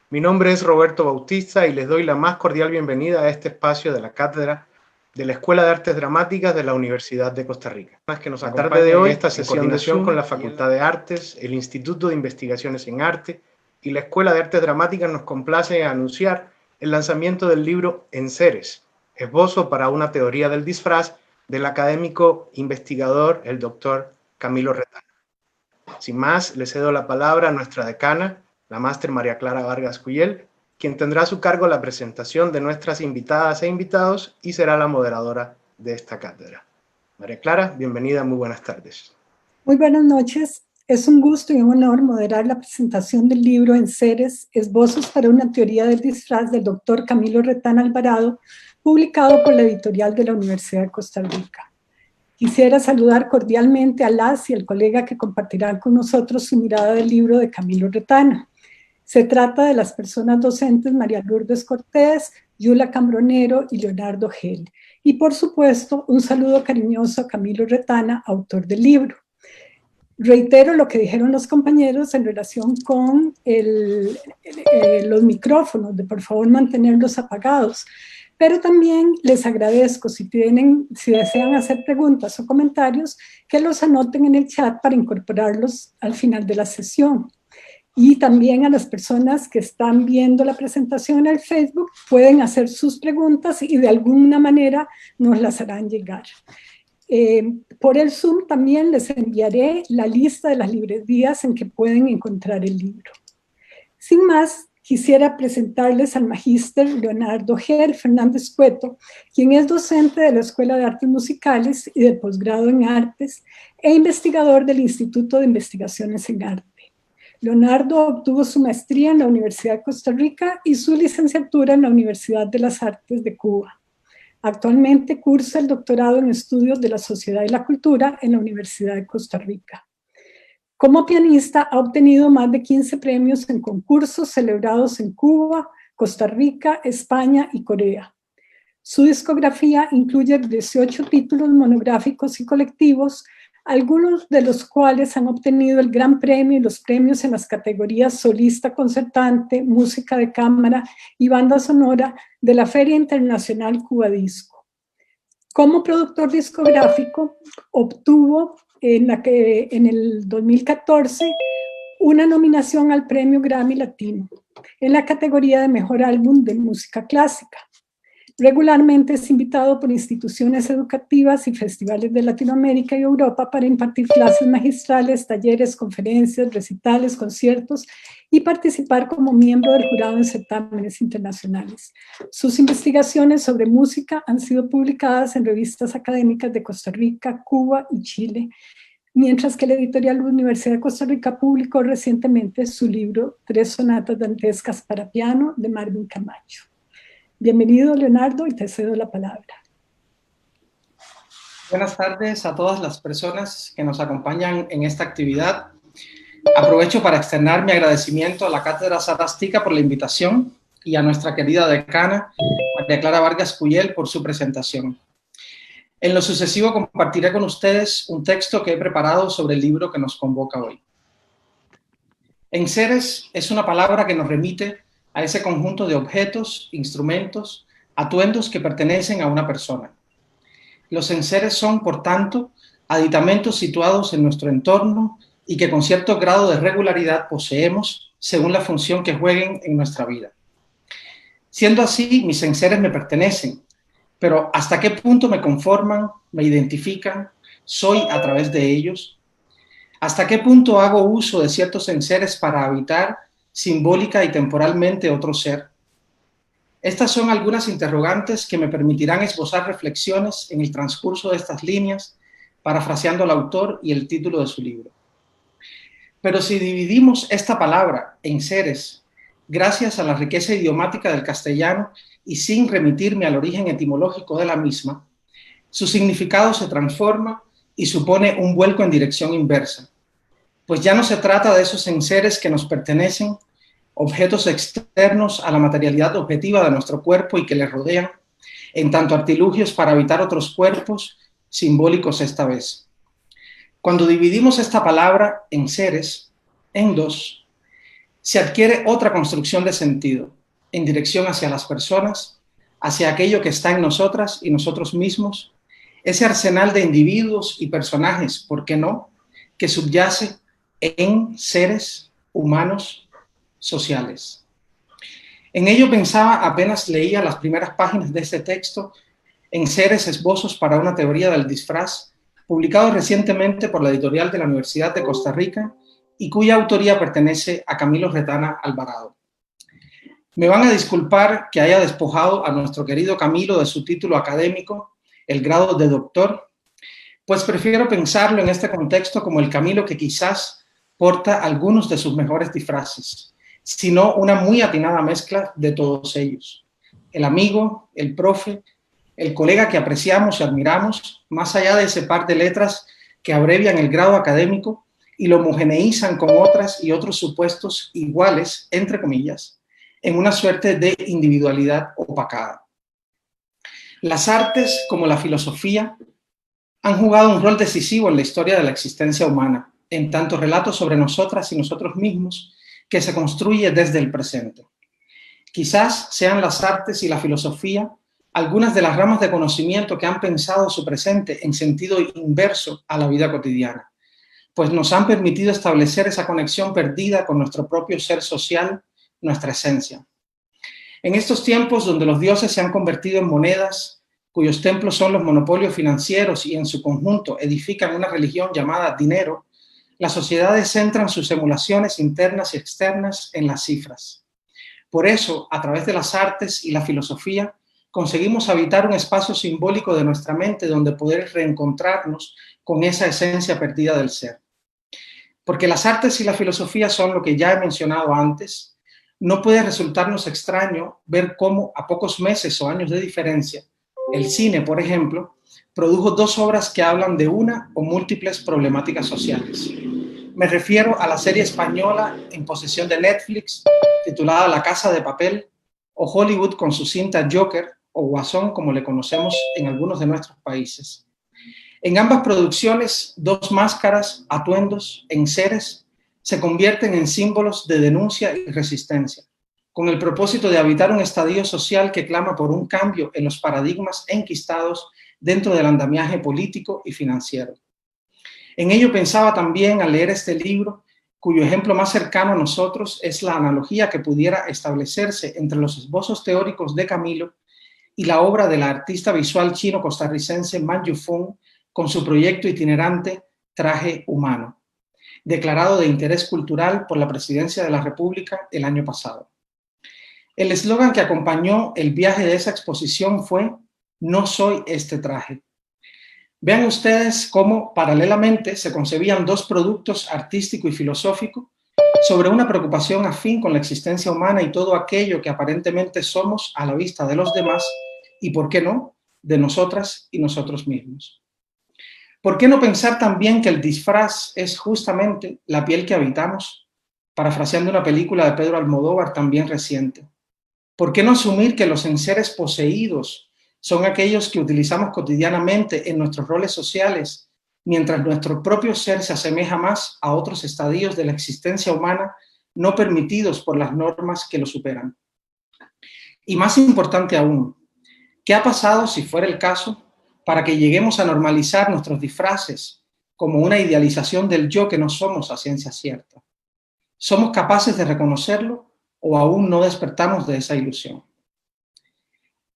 Mi nombre es Roberto Bautista y les doy la más cordial bienvenida a este espacio de la Cátedra de la Escuela de Artes Dramáticas de la Universidad de Costa Rica. La tarde de hoy, esta sesión de Zoom con la Facultad de Artes, el Instituto de Investigaciones en Arte y la Escuela de Artes Dramáticas nos complace anunciar el lanzamiento del libro Enseres, esbozo para una teoría del disfraz del académico investigador, el doctor Camilo Retana. Sin más, le cedo la palabra a nuestra decana, la máster María Clara Vargas Cuyel, quien tendrá a su cargo la presentación de nuestras invitadas e invitados y será la moderadora de esta cátedra. María Clara, bienvenida, muy buenas tardes. Muy buenas noches. Es un gusto y un honor moderar la presentación del libro Enseres, esbozos para una teoría del disfraz del doctor Camilo Retana Alvarado, publicado por la editorial de la Universidad de Costa Rica. Quisiera saludar cordialmente a las y al colega que compartirán con nosotros su mirada del libro de Camilo Retana. Se trata de las personas docentes María Lourdes Cortés, Yula Cambronero y Leonardo Gel. Y por supuesto, un saludo cariñoso a Camilo Retana, autor del libro. Reitero lo que dijeron los compañeros en relación con los micrófonos, de por favor mantenerlos apagados. Pero también les agradezco si desean hacer preguntas o comentarios, que los anoten en el chat para incorporarlos al final de la sesión. Y también a las personas que están viendo la presentación en el Facebook pueden hacer sus preguntas y de alguna manera nos las harán llegar. Por el Zoom también les enviaré la lista de las librerías en que pueden encontrar el libro. Sin más, quisiera presentarles al magíster Leonardo Gel Fernández Cueto, quien es docente de la Escuela de Artes Musicales y del posgrado en Artes e investigador del Instituto de Investigaciones en Arte. Leonardo obtuvo su maestría en la Universidad de Costa Rica y su licenciatura en la Universidad de las Artes de Cuba. Actualmente cursa el doctorado en estudios de la sociedad y la cultura en la Universidad de Costa Rica. Como pianista ha obtenido más de 15 premios en concursos celebrados en Cuba, Costa Rica, España y Corea. Su discografía incluye 18 títulos monográficos y colectivos, algunos de los cuales han obtenido el Gran Premio y los premios en las categorías solista concertante, música de cámara y banda sonora de la Feria Internacional Cuba Disco. Como productor discográfico, obtuvo en el 2014 una nominación al Premio Grammy Latino en la categoría de Mejor Álbum de Música Clásica. Regularmente es invitado por instituciones educativas y festivales de Latinoamérica y Europa para impartir clases magistrales, talleres, conferencias, recitales, conciertos y participar como miembro del jurado en certámenes internacionales. Sus investigaciones sobre música han sido publicadas en revistas académicas de Costa Rica, Cuba y Chile, mientras que la editorial Universidad de Costa Rica publicó recientemente su libro 3 sonatas dantescas para piano de Marvin Camacho. Bienvenido, Leonardo, y te cedo la palabra. Buenas tardes a todas las personas que nos acompañan en esta actividad. Aprovecho para externar mi agradecimiento a la Cátedra Sarrastica por la invitación y a nuestra querida decana, María Clara Vargas Cuyel, por su presentación. En lo sucesivo compartiré con ustedes un texto que he preparado sobre el libro que nos convoca hoy. Enseres es una palabra que nos remite a ese conjunto de objetos, instrumentos, atuendos que pertenecen a una persona. Los enseres son, por tanto, aditamentos situados en nuestro entorno y que con cierto grado de regularidad poseemos según la función que jueguen en nuestra vida. Siendo así, mis enseres me pertenecen, pero ¿hasta qué punto me conforman, me identifican, soy a través de ellos? ¿Hasta qué punto hago uso de ciertos enseres para habitar simbólica y temporalmente otro ser? Estas son algunas interrogantes que me permitirán esbozar reflexiones en el transcurso de estas líneas, parafraseando al autor y el título de su libro. Pero si dividimos esta palabra en seres, gracias a la riqueza idiomática del castellano y sin remitirme al origen etimológico de la misma, su significado se transforma y supone un vuelco en dirección inversa, pues ya no se trata de esos enseres que nos pertenecen, objetos externos a la materialidad objetiva de nuestro cuerpo y que le rodean, en tanto artilugios para habitar otros cuerpos, simbólicos esta vez. Cuando dividimos esta palabra en seres, en dos, se adquiere otra construcción de sentido, en dirección hacia las personas, hacia aquello que está en nosotras y nosotros mismos, ese arsenal de individuos y personajes, ¿por qué no?, que subyace en seres humanos sociales. En ello pensaba apenas leía las primeras páginas de este texto, En seres, esbozos para una teoría del disfraz, publicado recientemente por la editorial de la Universidad de Costa Rica y cuya autoría pertenece a Camilo Retana Alvarado. Me van a disculpar que haya despojado a nuestro querido Camilo de su título académico, el grado de doctor, pues prefiero pensarlo en este contexto como el Camilo que quizás porta algunos de sus mejores disfraces, sino una muy atinada mezcla de todos ellos. El amigo, el profe, el colega que apreciamos y admiramos, más allá de ese par de letras que abrevian el grado académico y lo homogeneizan con otras y otros supuestos iguales, entre comillas, en una suerte de individualidad opacada. Las artes, como la filosofía, han jugado un rol decisivo en la historia de la existencia humana, en tanto relato sobre nosotras y nosotros mismos que se construye desde el presente. Quizás sean las artes y la filosofía algunas de las ramas de conocimiento que han pensado su presente en sentido inverso a la vida cotidiana, pues nos han permitido establecer esa conexión perdida con nuestro propio ser social, nuestra esencia. En estos tiempos donde los dioses se han convertido en monedas, cuyos templos son los monopolios financieros y en su conjunto edifican una religión llamada dinero, las sociedades centran sus emulaciones internas y externas en las cifras. Por eso, a través de las artes y la filosofía, conseguimos habitar un espacio simbólico de nuestra mente donde poder reencontrarnos con esa esencia perdida del ser. Porque las artes y la filosofía son lo que ya he mencionado antes, no puede resultarnos extraño ver cómo a pocos meses o años de diferencia, el cine, por ejemplo, produjo dos obras que hablan de una o múltiples problemáticas sociales. Me refiero a la serie española en posesión de Netflix, titulada La Casa de Papel, o Hollywood con su cinta Joker, o Guasón, como le conocemos en algunos de nuestros países. En ambas producciones, dos máscaras, atuendos, enseres, se convierten en símbolos de denuncia y resistencia, con el propósito de habitar un estadio social que clama por un cambio en los paradigmas enquistados dentro del andamiaje político y financiero. En ello pensaba también al leer este libro, cuyo ejemplo más cercano a nosotros es la analogía que pudiera establecerse entre los esbozos teóricos de Camilo y la obra del artista visual chino-costarricense Man Yufeng con su proyecto itinerante Traje Humano, declarado de interés cultural por la Presidencia de la República el año pasado. El eslogan que acompañó el viaje de esa exposición fue "No soy este traje". Vean ustedes cómo paralelamente se concebían dos productos artístico y filosófico sobre una preocupación afín con la existencia humana y todo aquello que aparentemente somos a la vista de los demás y, ¿por qué no?, de nosotras y nosotros mismos. ¿Por qué no pensar también que el disfraz es justamente la piel que habitamos? Parafraseando una película de Pedro Almodóvar también reciente. ¿Por qué no asumir que los enseres poseídos son aquellos que utilizamos cotidianamente en nuestros roles sociales, mientras nuestro propio ser se asemeja más a otros estadios de la existencia humana no permitidos por las normas que lo superan? Y más importante aún, ¿qué ha pasado, si fuera el caso, para que lleguemos a normalizar nuestros disfraces como una idealización del yo que no somos a ciencia cierta? ¿Somos capaces de reconocerlo o aún no despertamos de esa ilusión?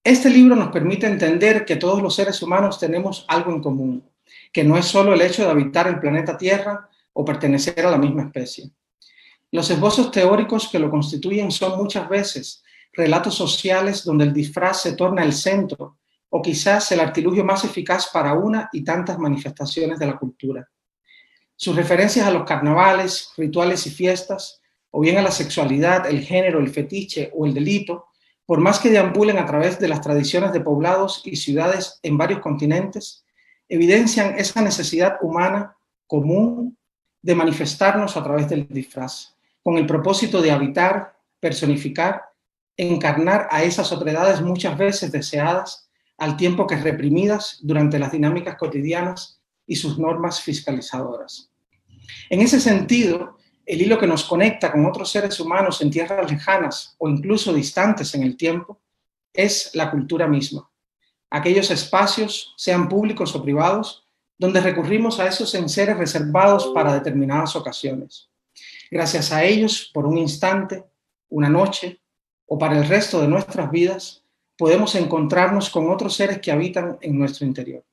Este libro nos permite entender que todos los seres humanos tenemos algo en común, que no es solo el hecho de habitar el planeta Tierra o pertenecer a la misma especie. Los esbozos teóricos que lo constituyen son muchas veces relatos sociales donde el disfraz se torna el centro o quizás el artilugio más eficaz para una y tantas manifestaciones de la cultura. Sus referencias a los carnavales, rituales y fiestas, o bien a la sexualidad, el género, el fetiche o el delito, por más que deambulen a través de las tradiciones de poblados y ciudades en varios continentes, evidencian esa necesidad humana común de manifestarnos a través del disfraz, con el propósito de habitar, personificar, encarnar a esas otredades muchas veces deseadas, al tiempo que reprimidas durante las dinámicas cotidianas y sus normas fiscalizadoras. En ese sentido, el hilo que nos conecta con otros seres humanos en tierras lejanas o incluso distantes en el tiempo, es la cultura misma. Aquellos espacios, sean públicos o privados, donde recurrimos a esos enseres reservados para determinadas ocasiones. Gracias a ellos, por un instante, una noche o para el resto de nuestras vidas, podemos encontrarnos con otros seres que habitan en nuestro interior.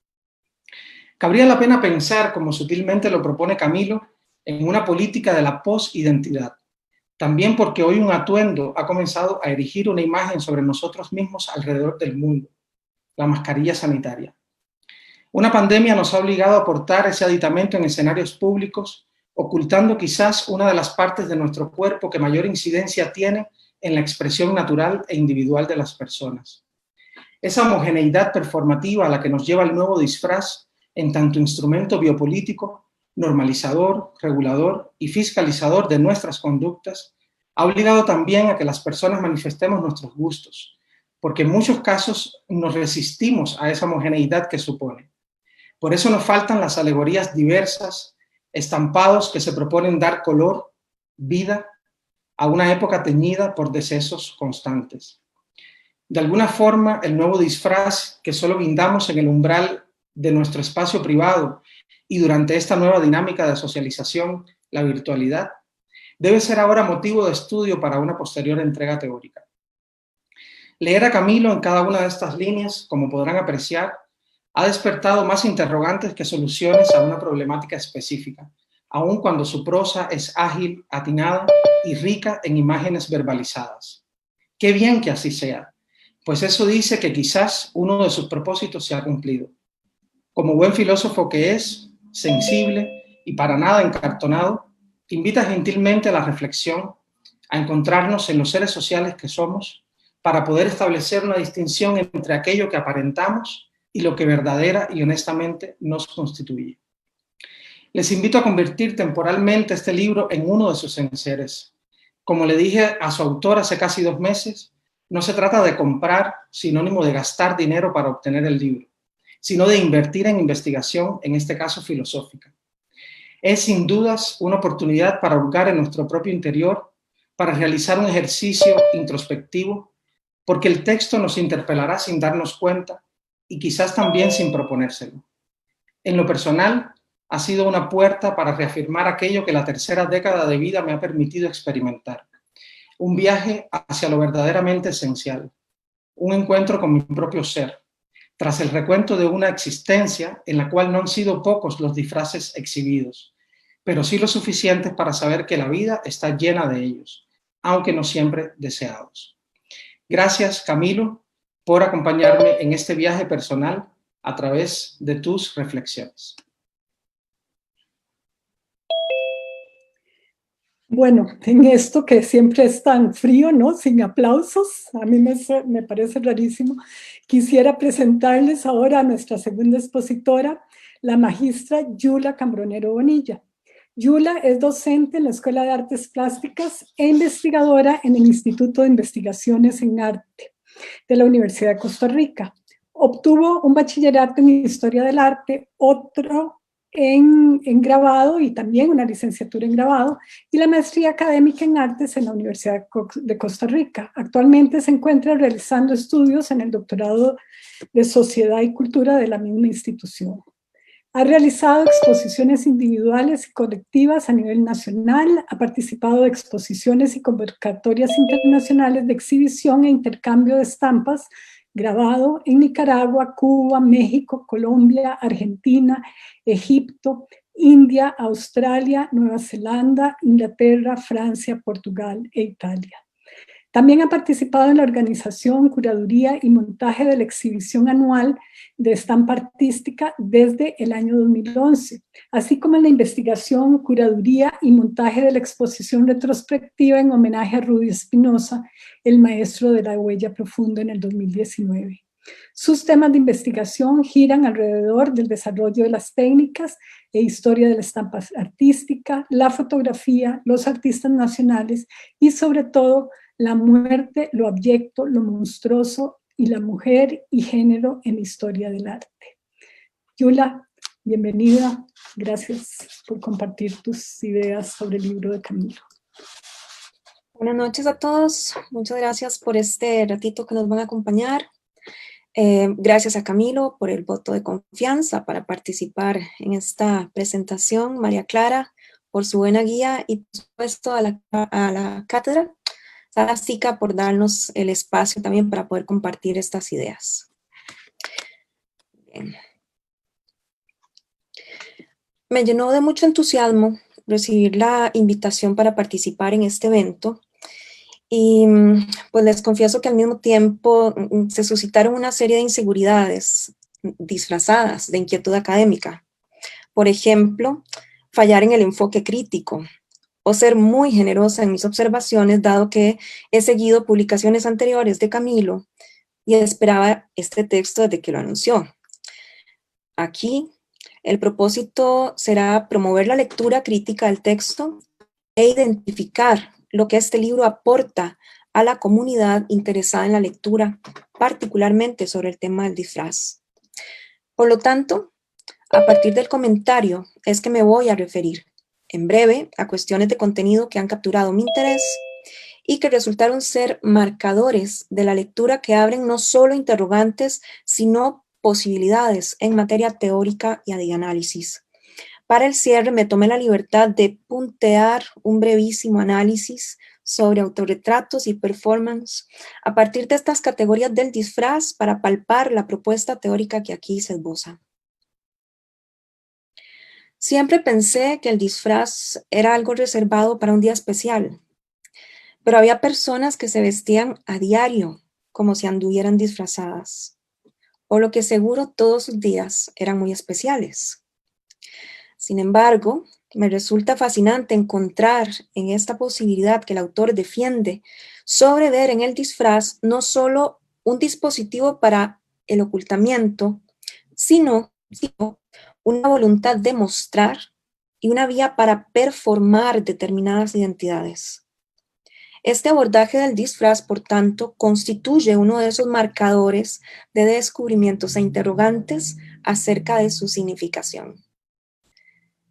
Cabría la pena pensar, como sutilmente lo propone Camilo, en una política de la posidentidad. También porque hoy un atuendo ha comenzado a erigir una imagen sobre nosotros mismos alrededor del mundo, la mascarilla sanitaria. Una pandemia nos ha obligado a portar ese aditamento en escenarios públicos, ocultando quizás una de las partes de nuestro cuerpo que mayor incidencia tiene en la expresión natural e individual de las personas. Esa homogeneidad performativa a la que nos lleva el nuevo disfraz en tanto instrumento biopolítico, normalizador, regulador y fiscalizador de nuestras conductas, ha obligado también a que las personas manifestemos nuestros gustos, porque en muchos casos nos resistimos a esa homogeneidad que supone. Por eso nos faltan las alegorías diversas, estampados que se proponen dar color, vida, a una época teñida por decesos constantes. De alguna forma, el nuevo disfraz que solo guindamos en el umbral de nuestro espacio privado y durante esta nueva dinámica de socialización, la virtualidad, debe ser ahora motivo de estudio para una posterior entrega teórica. Leer a Camilo en cada una de estas líneas, como podrán apreciar, ha despertado más interrogantes que soluciones a una problemática específica, aun cuando su prosa es ágil, atinada y rica en imágenes verbalizadas. Qué bien que así sea, pues eso dice que quizás uno de sus propósitos se ha cumplido. Como buen filósofo que es, sensible y para nada encartonado, invita gentilmente a la reflexión, a encontrarnos en los seres sociales que somos, para poder establecer una distinción entre aquello que aparentamos y lo que verdadera y honestamente nos constituye. Les invito a convertir temporalmente este libro en uno de sus enseres. Como le dije a su autor hace casi 2 meses, no se trata de comprar, sinónimo de gastar dinero para obtener el libro, sino de invertir en investigación, en este caso filosófica. Es sin dudas una oportunidad para hurgar en nuestro propio interior, para realizar un ejercicio introspectivo, porque el texto nos interpelará sin darnos cuenta y quizás también sin proponérselo. En lo personal, ha sido una puerta para reafirmar aquello que la tercera década de vida me ha permitido experimentar. Un viaje hacia lo verdaderamente esencial, un encuentro con mi propio ser, tras el recuento de una existencia en la cual no han sido pocos los disfraces exhibidos, pero sí lo suficientes para saber que la vida está llena de ellos, aunque no siempre deseados. Gracias, Camilo, por acompañarme en este viaje personal a través de tus reflexiones. Bueno, en esto que siempre es tan frío, ¿no? Sin aplausos, a mí me parece rarísimo. Quisiera presentarles ahora a nuestra segunda expositora, la magistra Yula Cambronero Bonilla. Yula es docente en la Escuela de Artes Plásticas e investigadora en el Instituto de Investigaciones en Arte de la Universidad de Costa Rica. Obtuvo un bachillerato en Historia del Arte, otro en grabado y también una licenciatura en grabado y la maestría académica en artes en la Universidad de Costa Rica. Actualmente se encuentra realizando estudios en el doctorado de Sociedad y Cultura de la misma institución. Ha realizado exposiciones individuales y colectivas a nivel nacional, ha participado de exposiciones y convocatorias internacionales de exhibición e intercambio de estampas, grabado en Nicaragua, Cuba, México, Colombia, Argentina, Egipto, India, Australia, Nueva Zelanda, Inglaterra, Francia, Portugal e Italia. También ha participado en la organización, curaduría y montaje de la exhibición anual de estampa artística desde el año 2011, así como en la investigación, curaduría y montaje de la exposición retrospectiva en homenaje a Rudy Espinosa, el maestro de la huella profunda, en el 2019. Sus temas de investigación giran alrededor del desarrollo de las técnicas e historia de la estampa artística, la fotografía, los artistas nacionales y sobre todo la muerte, lo abyecto, lo monstruoso y la mujer y género en la historia del arte. Yula, bienvenida. Gracias por compartir tus ideas sobre el libro de Camilo. Buenas noches a todos. Muchas gracias por este ratito que nos van a acompañar. Gracias a Camilo por el voto de confianza para participar en esta presentación. María Clara por su buena guía y por supuesto a la cátedra. Sara Sica por darnos el espacio también para poder compartir estas ideas. Bien. Me llenó de mucho entusiasmo recibir la invitación para participar en este evento. Y pues les confieso que al mismo tiempo se suscitaron una serie de inseguridades disfrazadas de inquietud académica. Por ejemplo, fallar en el enfoque crítico o ser muy generosa en mis observaciones, dado que he seguido publicaciones anteriores de Camilo y esperaba este texto desde que lo anunció. Aquí, el propósito será promover la lectura crítica del texto e identificar lo que este libro aporta a la comunidad interesada en la lectura, particularmente sobre el tema del disfraz. Por lo tanto, a partir del comentario es que me voy a referir en breve a cuestiones de contenido que han capturado mi interés y que resultaron ser marcadores de la lectura que abren no solo interrogantes, sino posibilidades en materia teórica y de análisis. Para el cierre me tomé la libertad de puntear un brevísimo análisis sobre autorretratos y performance a partir de estas categorías del disfraz para palpar la propuesta teórica que aquí se esboza. Siempre pensé que el disfraz era algo reservado para un día especial, pero había personas que se vestían a diario como si anduvieran disfrazadas, por lo que seguro todos sus días eran muy especiales. Sin embargo, me resulta fascinante encontrar en esta posibilidad que el autor defiende sobre ver en el disfraz no solo un dispositivo para el ocultamiento, sino una voluntad de mostrar y una vía para performar determinadas identidades. Este abordaje del disfraz, por tanto, constituye uno de esos marcadores de descubrimientos e interrogantes acerca de su significación.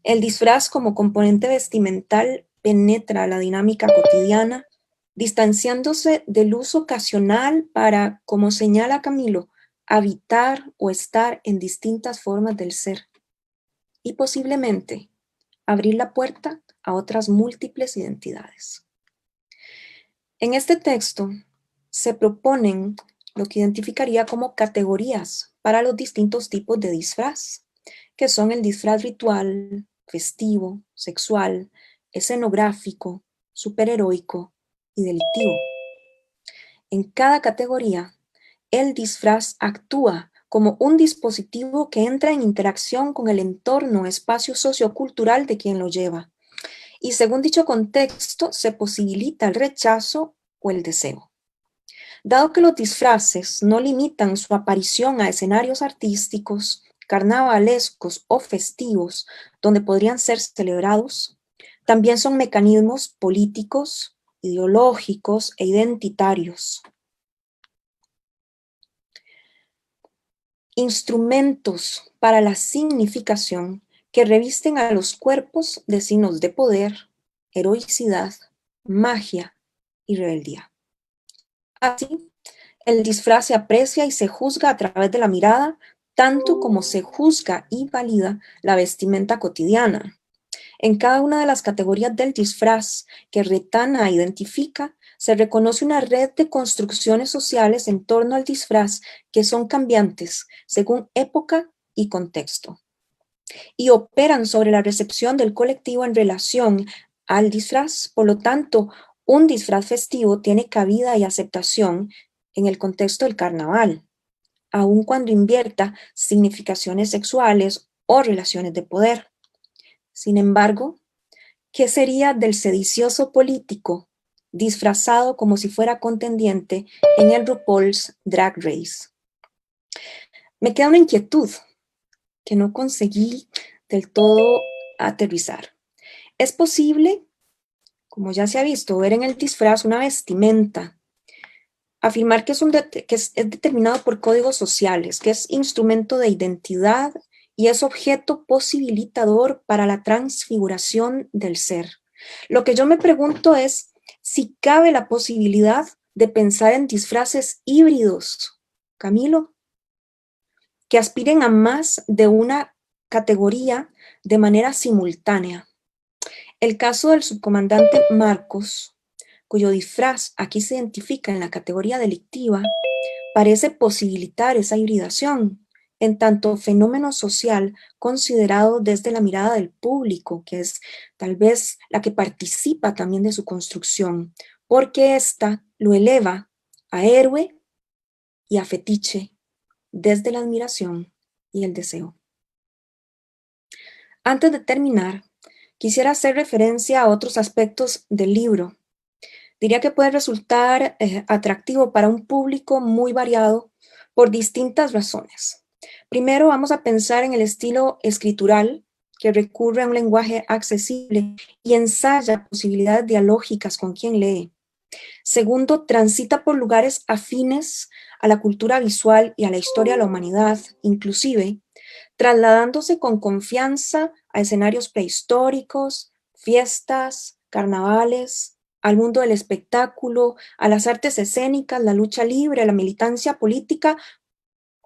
El disfraz como componente vestimental penetra la dinámica cotidiana, distanciándose del uso ocasional para, como señala Camilo, habitar o estar en distintas formas del ser y posiblemente abrir la puerta a otras múltiples identidades. En este texto se proponen lo que identificaría como categorías para los distintos tipos de disfraz, que son el disfraz ritual, festivo, sexual, escenográfico, superheroico y delictivo. En cada categoría, el disfraz actúa como un dispositivo que entra en interacción con el entorno, espacio sociocultural de quien lo lleva. Y según dicho contexto, se posibilita el rechazo o el deseo. Dado que los disfraces no limitan su aparición a escenarios artísticos, carnavalescos o festivos donde podrían ser celebrados, también son mecanismos políticos, ideológicos e identitarios. Instrumentos para la significación que revisten a los cuerpos de signos de poder, heroicidad, magia y rebeldía. Así, el disfraz se aprecia y se juzga a través de la mirada, tanto como se juzga y valida la vestimenta cotidiana. En cada una de las categorías del disfraz que Retana identifica, se reconoce una red de construcciones sociales en torno al disfraz que son cambiantes según época y contexto, y operan sobre la recepción del colectivo en relación al disfraz. Por lo tanto, un disfraz festivo tiene cabida y aceptación en el contexto del carnaval, aun cuando invierta significaciones sexuales o relaciones de poder. Sin embargo, ¿qué sería del sedicioso político disfrazado como si fuera contendiente en el RuPaul's Drag Race? Me queda una inquietud que no conseguí del todo aterrizar. Es posible, como ya se ha visto, ver en el disfraz una vestimenta, afirmar que es determinado por códigos sociales, que es instrumento de identidad y es objeto posibilitador para la transfiguración del ser. Lo que yo me pregunto es si cabe la posibilidad de pensar en disfraces híbridos, Camilo, que aspiren a más de una categoría de manera simultánea. El caso del subcomandante Marcos, cuyo disfraz aquí se identifica en la categoría delictiva, parece posibilitar esa hibridación, en tanto fenómeno social considerado desde la mirada del público, que es tal vez la que participa también de su construcción, porque ésta lo eleva a héroe y a fetiche desde la admiración y el deseo. Antes de terminar, quisiera hacer referencia a otros aspectos del libro. Diría que puede resultar atractivo para un público muy variado por distintas razones. Primero, vamos a pensar en el estilo escritural, que recurre a un lenguaje accesible y ensaya posibilidades dialógicas con quien lee. Segundo, transita por lugares afines a la cultura visual y a la historia de la humanidad, inclusive, trasladándose con confianza a escenarios prehistóricos, fiestas, carnavales, al mundo del espectáculo, a las artes escénicas, la lucha libre, la militancia política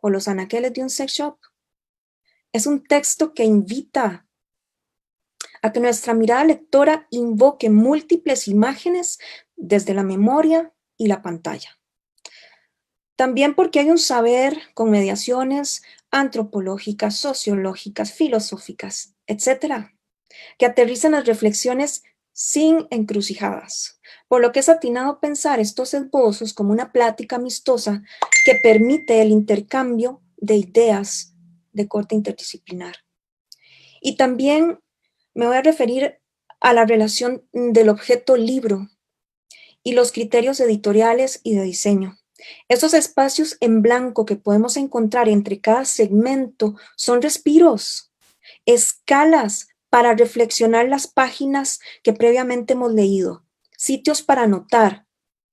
o los anaqueles de un sex shop. Es un texto que invita a que nuestra mirada lectora invoque múltiples imágenes desde la memoria y la pantalla. También porque hay un saber con mediaciones antropológicas, sociológicas, filosóficas, etcétera, que aterrizan las reflexiones sin encrucijadas, por lo que es atinado pensar estos esbozos como una plática amistosa que permite el intercambio de ideas de corte interdisciplinar. Y también me voy a referir a la relación del objeto libro y los criterios editoriales y de diseño. Esos espacios en blanco que podemos encontrar entre cada segmento son respiros, escalas para reflexionar las páginas que previamente hemos leído, sitios para anotar,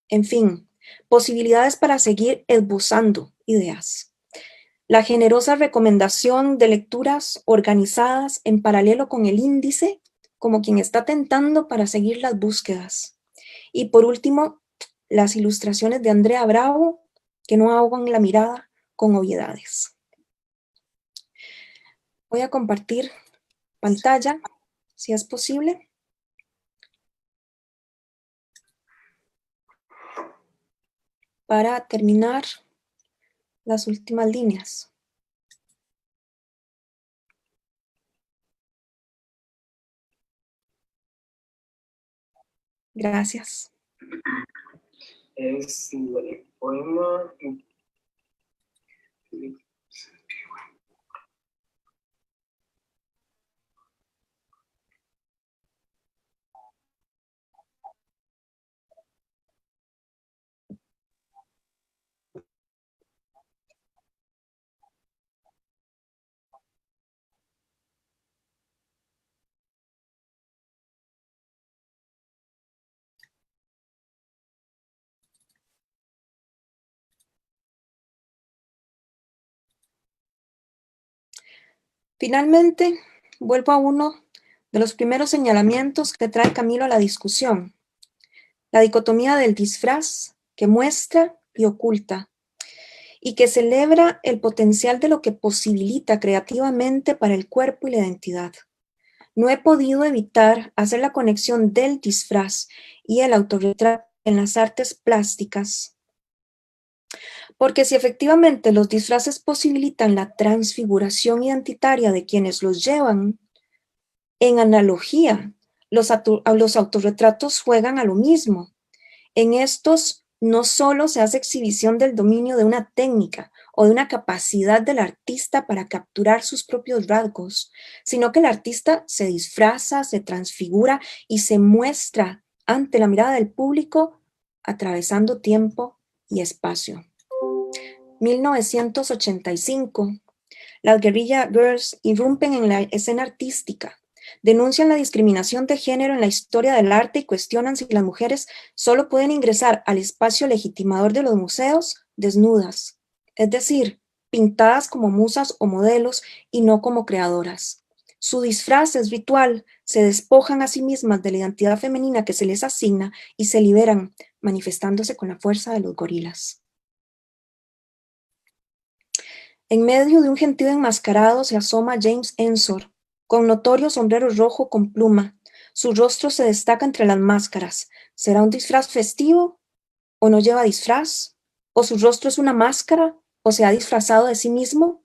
en fin, posibilidades para seguir esbozando ideas. La generosa recomendación de lecturas organizadas en paralelo con el índice, como quien está tentando para seguir las búsquedas. Y por último, las ilustraciones de Andrea Bravo, que no ahogan la mirada con obviedades. Voy a compartir pantalla, si es posible. Para terminar las últimas líneas. Gracias. Es el poema. Finalmente, vuelvo a uno de los primeros señalamientos que trae Camilo a la discusión, la dicotomía del disfraz que muestra y oculta, y que celebra el potencial de lo que posibilita creativamente para el cuerpo y la identidad. No he podido evitar hacer la conexión del disfraz y el autorretrato en las artes plásticas, porque si efectivamente los disfraces posibilitan la transfiguración identitaria de quienes los llevan, en analogía, los autorretratos juegan a lo mismo. En estos no solo se hace exhibición del dominio de una técnica o de una capacidad del artista para capturar sus propios rasgos, sino que el artista se disfraza, se transfigura y se muestra ante la mirada del público atravesando tiempo y espacio. 1985. Las Guerrilla Girls irrumpen en la escena artística, denuncian la discriminación de género en la historia del arte y cuestionan si las mujeres solo pueden ingresar al espacio legitimador de los museos desnudas, es decir, pintadas como musas o modelos y no como creadoras. Su disfraz es ritual, se despojan a sí mismas de la identidad femenina que se les asigna y se liberan, manifestándose con la fuerza de los gorilas. En medio de un gentío enmascarado se asoma James Ensor, con notorio sombrero rojo con pluma. Su rostro se destaca entre las máscaras. ¿Será un disfraz festivo? ¿O no lleva disfraz? ¿O su rostro es una máscara? ¿O se ha disfrazado de sí mismo?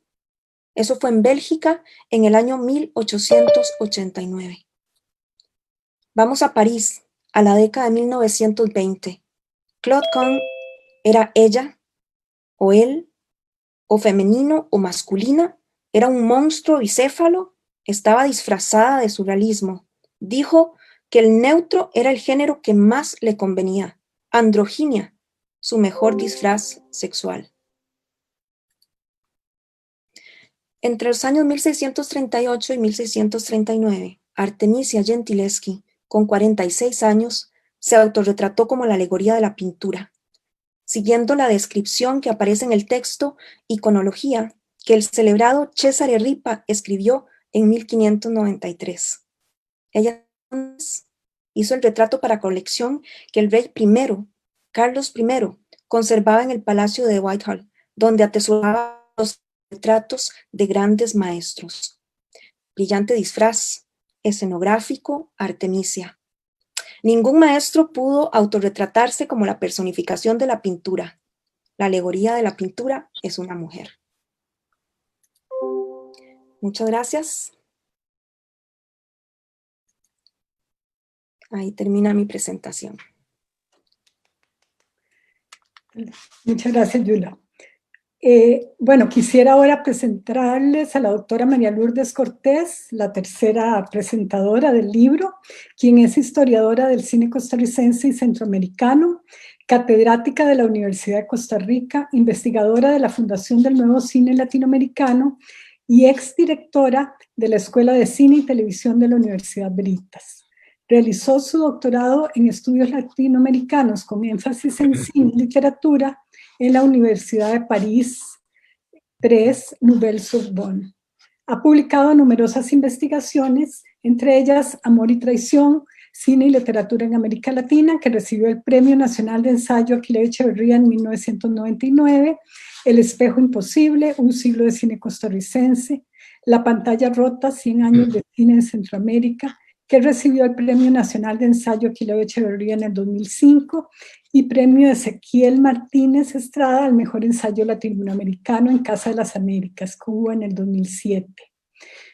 Eso fue en Bélgica en el año 1889. Vamos a París, a la década de 1920. Claude Kahn era ella, o él, o femenino o masculina, era un monstruo bicéfalo, estaba disfrazada de surrealismo. Dijo que el neutro era el género que más le convenía, androginia, su mejor disfraz sexual. Entre los años 1638 y 1639, Artemisia Gentileschi, con 46 años, se autorretrató como la alegoría de la pintura, siguiendo la descripción que aparece en el texto Iconología que el celebrado Cesare Ripa escribió en 1593. Ella hizo el retrato para colección que el rey primero, Carlos I, conservaba en el Palacio de Whitehall, donde atesoraba los retratos de grandes maestros. Brillante disfraz, escenográfico, Artemisia. Ningún maestro pudo autorretratarse como la personificación de la pintura. La alegoría de la pintura es una mujer. Muchas gracias. Ahí termina mi presentación. Muchas gracias, Yula. Bueno, quisiera ahora presentarles a la doctora María Lourdes Cortés, la tercera presentadora del libro, quien es historiadora del cine costarricense y centroamericano, catedrática de la Universidad de Costa Rica, investigadora de la Fundación del Nuevo Cine Latinoamericano y exdirectora de la Escuela de Cine y Televisión de la Universidad Veritas. Realizó su doctorado en estudios latinoamericanos con énfasis en cine y literatura en la Universidad de París III Nouvelle-Sorbonne. Ha publicado numerosas investigaciones, entre ellas Amor y Traición, Cine y Literatura en América Latina, que recibió el Premio Nacional de Ensayo Aquileo Echeverría en 1999, El Espejo Imposible, Un siglo de cine costarricense, La Pantalla Rota, 100 años de cine en Centroamérica, que recibió el Premio Nacional de Ensayo Aquileo Echeverría en el 2005, y Premio Ezequiel Martínez Estrada al Mejor Ensayo Latinoamericano en Casa de las Américas, Cuba, en el 2007.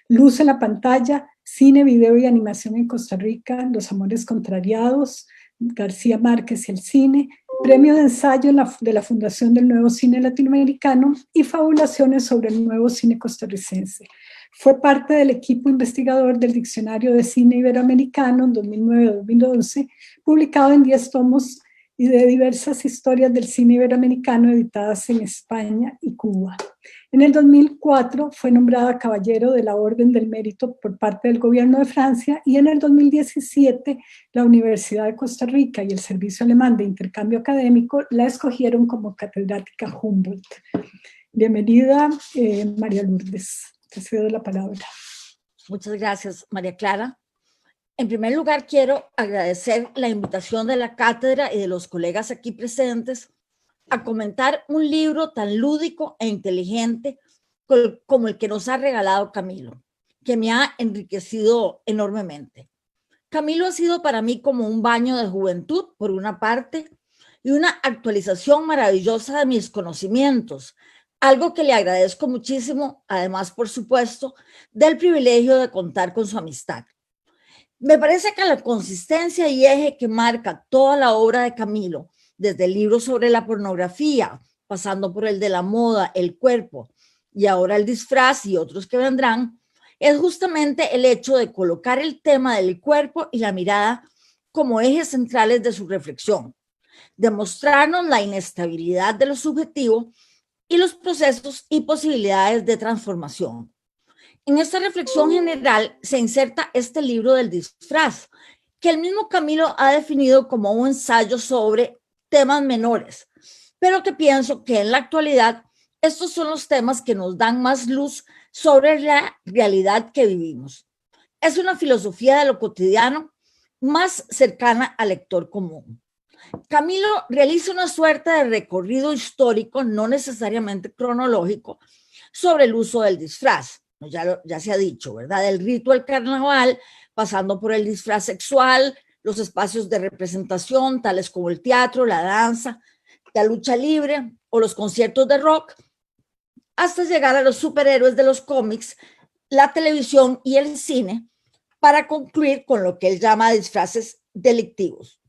Luz en la pantalla, Cine, Video y Animación en Costa Rica, Los Amores Contrariados, García Márquez y el Cine, Premio de Ensayo de la Fundación del Nuevo Cine Latinoamericano y Fabulaciones sobre el Nuevo Cine Costarricense. Fue parte del equipo investigador del Diccionario de Cine Iberoamericano en 2009-2011, publicado en 10 tomos y de diversas historias del cine iberoamericano editadas en España y Cuba. En el 2004 fue nombrada Caballero de la Orden del Mérito por parte del Gobierno de Francia y en el 2017 la Universidad de Costa Rica y el Servicio Alemán de Intercambio Académico la escogieron como catedrática Humboldt. Bienvenida, María Lourdes. Te cedo la palabra. Muchas gracias, María Clara. En primer lugar, quiero agradecer la invitación de la cátedra y de los colegas aquí presentes a comentar un libro tan lúdico e inteligente como el que nos ha regalado Camilo, que me ha enriquecido enormemente. Camilo ha sido para mí como un baño de juventud, por una parte, y una actualización maravillosa de mis conocimientos, algo que le agradezco muchísimo, además, por supuesto, del privilegio de contar con su amistad. Me parece que la consistencia y eje que marca toda la obra de Camilo, desde el libro sobre la pornografía, pasando por el de la moda, el cuerpo y ahora el disfraz y otros que vendrán, es justamente el hecho de colocar el tema del cuerpo y la mirada como ejes centrales de su reflexión, demostrarnos la inestabilidad de lo subjetivo y los procesos y posibilidades de transformación. En esta reflexión general se inserta este libro del disfraz, que el mismo Camilo ha definido como un ensayo sobre temas menores, pero que pienso que en la actualidad Estos son los temas que nos dan más luz sobre la realidad que vivimos. Es una filosofía de lo cotidiano más cercana al lector común. Camilo realiza una suerte de recorrido histórico, no necesariamente cronológico, sobre el uso del disfraz. Ya se ha dicho, ¿verdad? Del rito del carnaval, pasando por el disfraz sexual, los espacios de representación, tales como el teatro, la danza, la lucha libre o los conciertos de rock, hasta llegar a los superhéroes de los cómics, la televisión y el cine, para concluir con lo que él llama disfraces delictivos.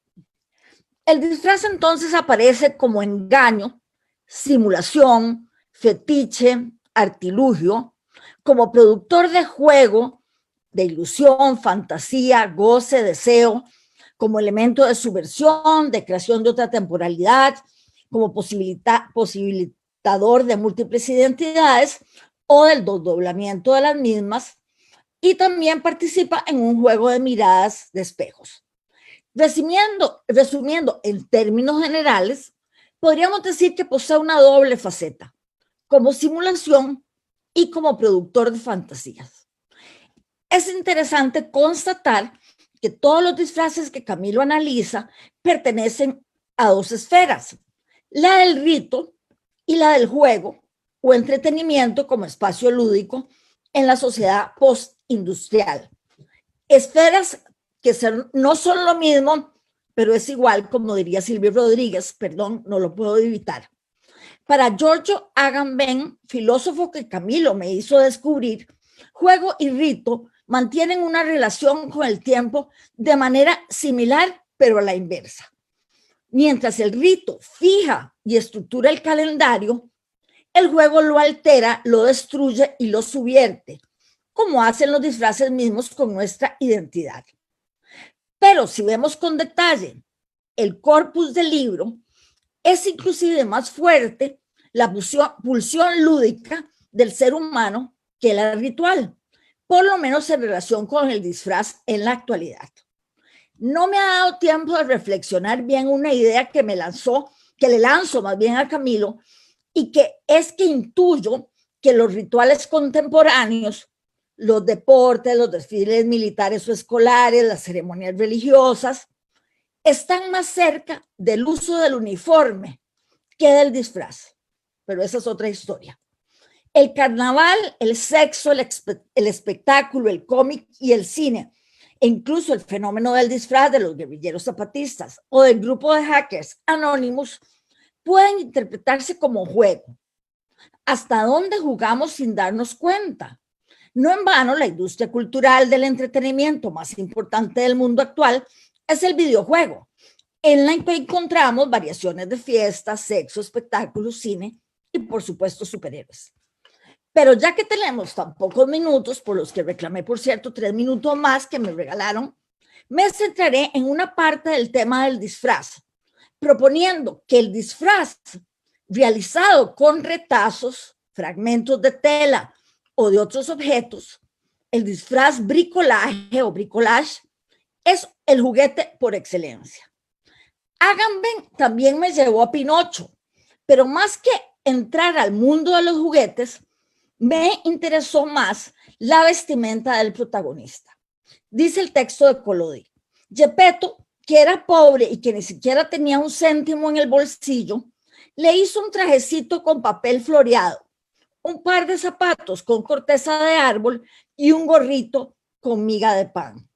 El disfraz entonces aparece como engaño, simulación, fetiche, artilugio, como productor de juego, de ilusión, fantasía, goce, deseo, como elemento de subversión, de creación de otra temporalidad, como posibilitador de múltiples identidades o del desdoblamiento de las mismas, y también participa en un juego de miradas de espejos. Resumiendo en términos generales, podríamos decir que posee una doble faceta, como simulación y como productor de fantasías. Es interesante constatar que todos los disfraces que Camilo analiza pertenecen a dos esferas, la del rito y la del juego o entretenimiento como espacio lúdico en la sociedad postindustrial. Esferas que no son lo mismo, pero es igual, como diría Silvio Rodríguez, perdón, no lo puedo evitar. Para Giorgio Agamben, filósofo que Camilo me hizo descubrir, juego y rito mantienen una relación con el tiempo de manera similar, pero a la inversa. Mientras el rito fija y estructura el calendario, el juego lo altera, lo destruye y lo subvierte, como hacen los disfraces mismos con nuestra identidad. Pero si vemos con detalle el corpus del libro, es inclusive más fuerte la pulsión lúdica del ser humano que la ritual, por lo menos en relación con el disfraz en la actualidad. No me ha dado tiempo de reflexionar bien una idea que le lanzo más bien a Camilo, y que es que intuyo que los rituales contemporáneos, los deportes, los desfiles militares o escolares, las ceremonias religiosas, están más cerca del uso del uniforme que del disfraz. Pero esa es otra historia. El carnaval, el sexo, el espectáculo, el cómic y el cine, e incluso el fenómeno del disfraz de los guerrilleros zapatistas o del grupo de hackers anónimos, pueden interpretarse como juego. ¿Hasta dónde jugamos sin darnos cuenta? No en vano, la industria cultural del entretenimiento más importante del mundo actual es el videojuego, en la que encontramos variaciones de fiestas, sexo, espectáculos, cine y, por supuesto, superhéroes. Pero ya que tenemos tan pocos minutos, por los que reclamé, por cierto, 3 minutos más que me regalaron, me centraré en una parte del tema del disfraz, proponiendo que el disfraz realizado con retazos, fragmentos de tela o de otros objetos, el disfraz bricolaje o bricolage, es el juguete por excelencia. Agamben también me llevó a Pinocho, pero más que entrar al mundo de los juguetes, me interesó más la vestimenta del protagonista. Dice el texto de Collodi: Geppetto, que era pobre y que ni siquiera tenía un céntimo en el bolsillo, le hizo un trajecito con papel floreado, un par de zapatos con corteza de árbol y un gorrito con miga de pan.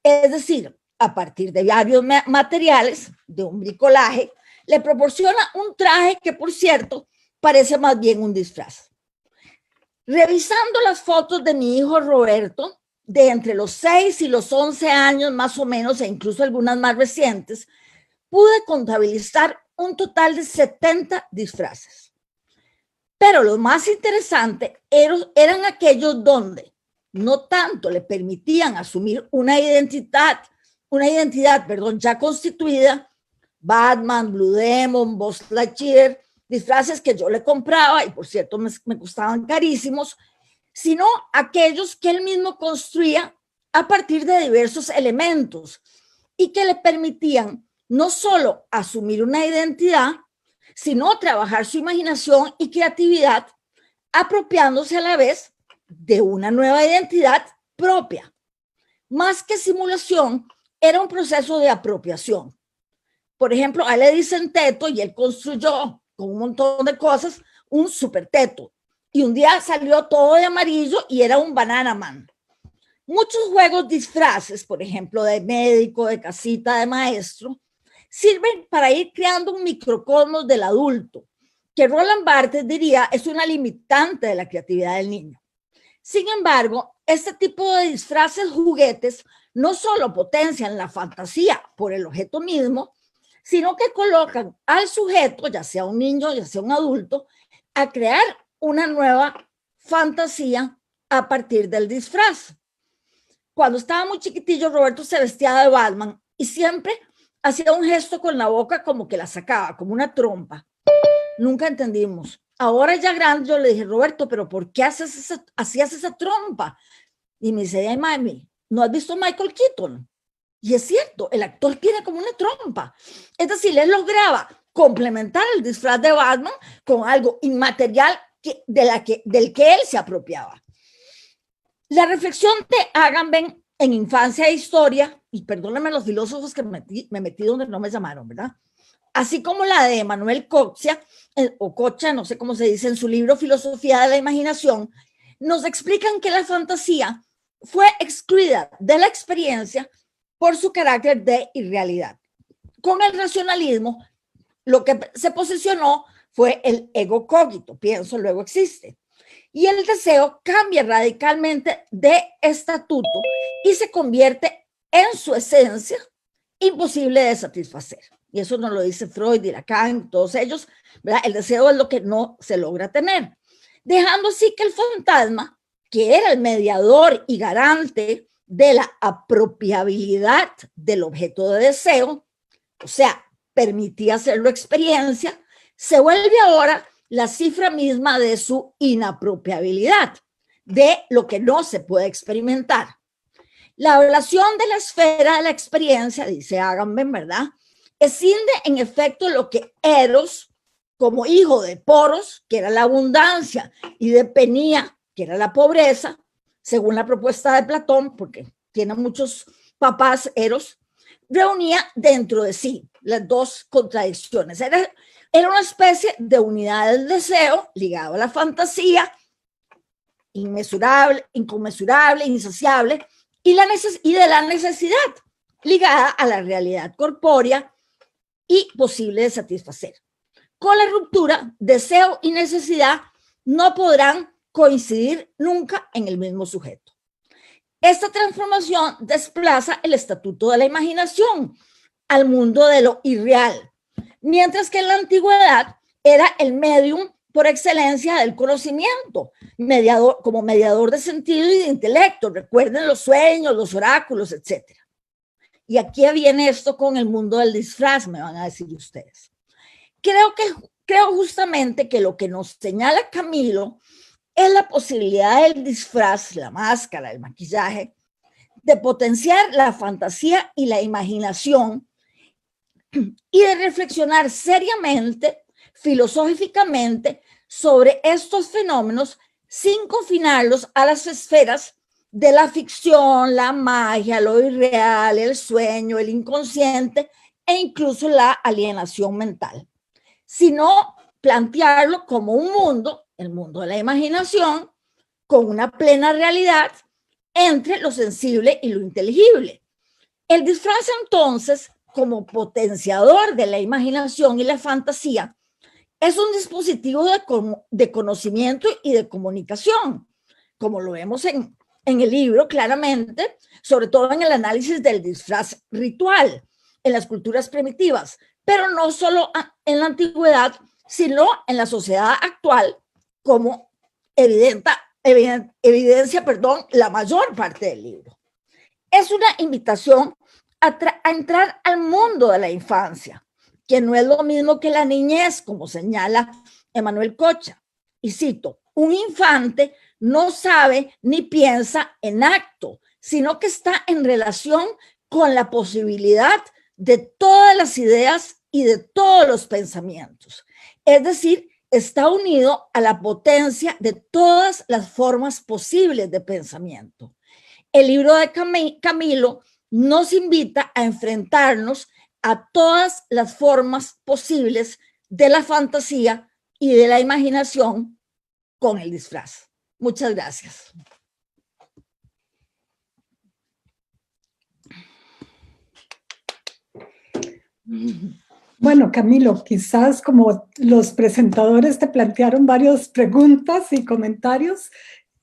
Es decir, a partir de varios materiales de un bricolaje, le proporciona un traje que, por cierto, parece más bien un disfraz. Revisando las fotos de mi hijo Roberto, de entre los 6 y los 11 años más o menos, e incluso algunas más recientes, pude contabilizar un total de 70 disfraces. Pero lo más interesante eran aquellos donde no tanto le permitían asumir una identidad ya constituida, Batman, Blue Demon, Buzz Lightyear, disfraces que yo le compraba y por cierto me costaban carísimos, sino aquellos que él mismo construía a partir de diversos elementos y que le permitían no solo asumir una identidad, sino trabajar su imaginación y creatividad, apropiándose a la vez de una nueva identidad propia. Más que simulación, era un proceso de apropiación. Por ejemplo, a él le dicen teto y él construyó con un montón de cosas un super teto. Y un día salió todo de amarillo y era un banana man. Muchos juegos disfraces, por ejemplo, de médico, de casita, de maestro, sirven para ir creando un microcosmos del adulto, que Roland Barthes diría es una limitante de la creatividad del niño. Sin embargo, este tipo de disfraces juguetes no solo potencian la fantasía por el objeto mismo, sino que colocan al sujeto, ya sea un niño, ya sea un adulto, a crear una nueva fantasía a partir del disfraz. Cuando estaba muy chiquitillo, Roberto se vestía de Batman y siempre hacía un gesto con la boca como que la sacaba, como una trompa. Nunca entendimos. Ahora ya grande yo le dije, Roberto, ¿pero por qué hacías esa trompa? Y me dice, ay, mami, ¿no has visto Michael Keaton? Y es cierto, el actor tiene como una trompa. Es decir, él lograba complementar el disfraz de Batman con algo inmaterial del que él se apropiaba. La reflexión de Agamben en Infancia e Historia, y perdónenme los filósofos que me metí donde no me llamaron, ¿verdad? Así como la de Manuel Cocha, o Cocha, no sé cómo se dice, en su libro Filosofía de la Imaginación, nos explican que la fantasía fue excluida de la experiencia por su carácter de irrealidad. Con el racionalismo, lo que se posicionó fue el ego cogito, pienso, luego existe. Y el deseo cambia radicalmente de estatuto y se convierte en su esencia imposible de satisfacer. Y eso nos lo dice Freud y Lacan, todos ellos, ¿verdad? El deseo es lo que no se logra tener. Dejando así que el fantasma, que era el mediador y garante de la apropiabilidad del objeto de deseo, o sea, permitía hacerlo experiencia, se vuelve ahora la cifra misma de su inapropiabilidad, de lo que no se puede experimentar. La ablación de la esfera de la experiencia, dice Agamben, ¿verdad?, escinde en efecto lo que Eros, como hijo de Poros, que era la abundancia, y de Penía, que era la pobreza, según la propuesta de Platón, porque tiene muchos papás Eros, reunía dentro de sí las dos contradicciones. Era una especie de unidad del deseo ligado a la fantasía, inmesurable, inconmensurable, insaciable, y de la necesidad ligada a la realidad corpórea y posible de satisfacer. Con la ruptura, deseo y necesidad no podrán coincidir nunca en el mismo sujeto. Esta transformación desplaza el estatuto de la imaginación al mundo de lo irreal, mientras que en la antigüedad era el medium por excelencia del conocimiento, como mediador de sentido y de intelecto. Recuerden los sueños, los oráculos, etc. Y aquí viene esto con el mundo del disfraz, me van a decir ustedes. Creo justamente que lo que nos señala Camilo es la posibilidad del disfraz, la máscara, el maquillaje, de potenciar la fantasía y la imaginación y de reflexionar seriamente, filosóficamente, sobre estos fenómenos sin confinarlos a las esferas de la ficción, la magia, lo irreal, el sueño, el inconsciente e incluso la alienación mental, sino plantearlo como un mundo, el mundo de la imaginación, con una plena realidad entre lo sensible y lo inteligible. El disfraz, entonces, como potenciador de la imaginación y la fantasía, es un dispositivo de conocimiento y de comunicación, como lo vemos en el libro claramente, sobre todo en el análisis del disfraz ritual en las culturas primitivas, pero no solo en la antigüedad, sino en la sociedad actual, como evidencia la mayor parte del libro. Es una invitación a entrar al mundo de la infancia, que no es lo mismo que la niñez, como señala Emanuel Cocha. Y cito, un infante no sabe ni piensa en acto, sino que está en relación con la posibilidad de todas las ideas y de todos los pensamientos. Es decir, está unido a la potencia de todas las formas posibles de pensamiento. El libro de Camilo nos invita a enfrentarnos a todas las formas posibles de la fantasía y de la imaginación con el disfraz. Muchas gracias. Bueno, Camilo, quizás como los presentadores te plantearon varias preguntas y comentarios,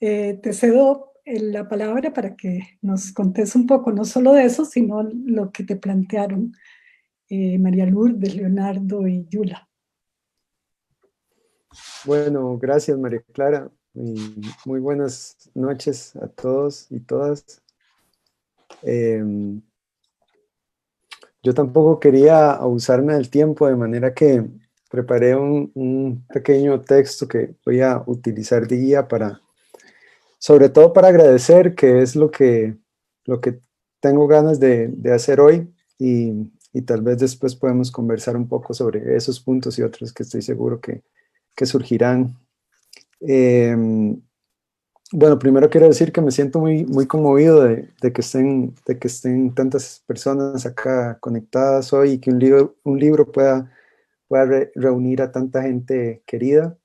te cedo la palabra para que nos contes un poco, no solo de eso, sino lo que te plantearon María Lourdes, Leonardo y Yula. Bueno, gracias María Clara y muy buenas noches a todos y todas. Yo tampoco quería abusarme del tiempo, de manera que preparé un pequeño texto que voy a utilizar de guía para, sobre todo para agradecer, que es lo que tengo ganas de hacer hoy, y tal vez después podemos conversar un poco sobre esos puntos y otros que estoy seguro que surgirán. Bueno, primero quiero decir que me siento muy conmovido de que estén tantas personas acá conectadas hoy, y que un libro pueda reunir a tanta gente querida.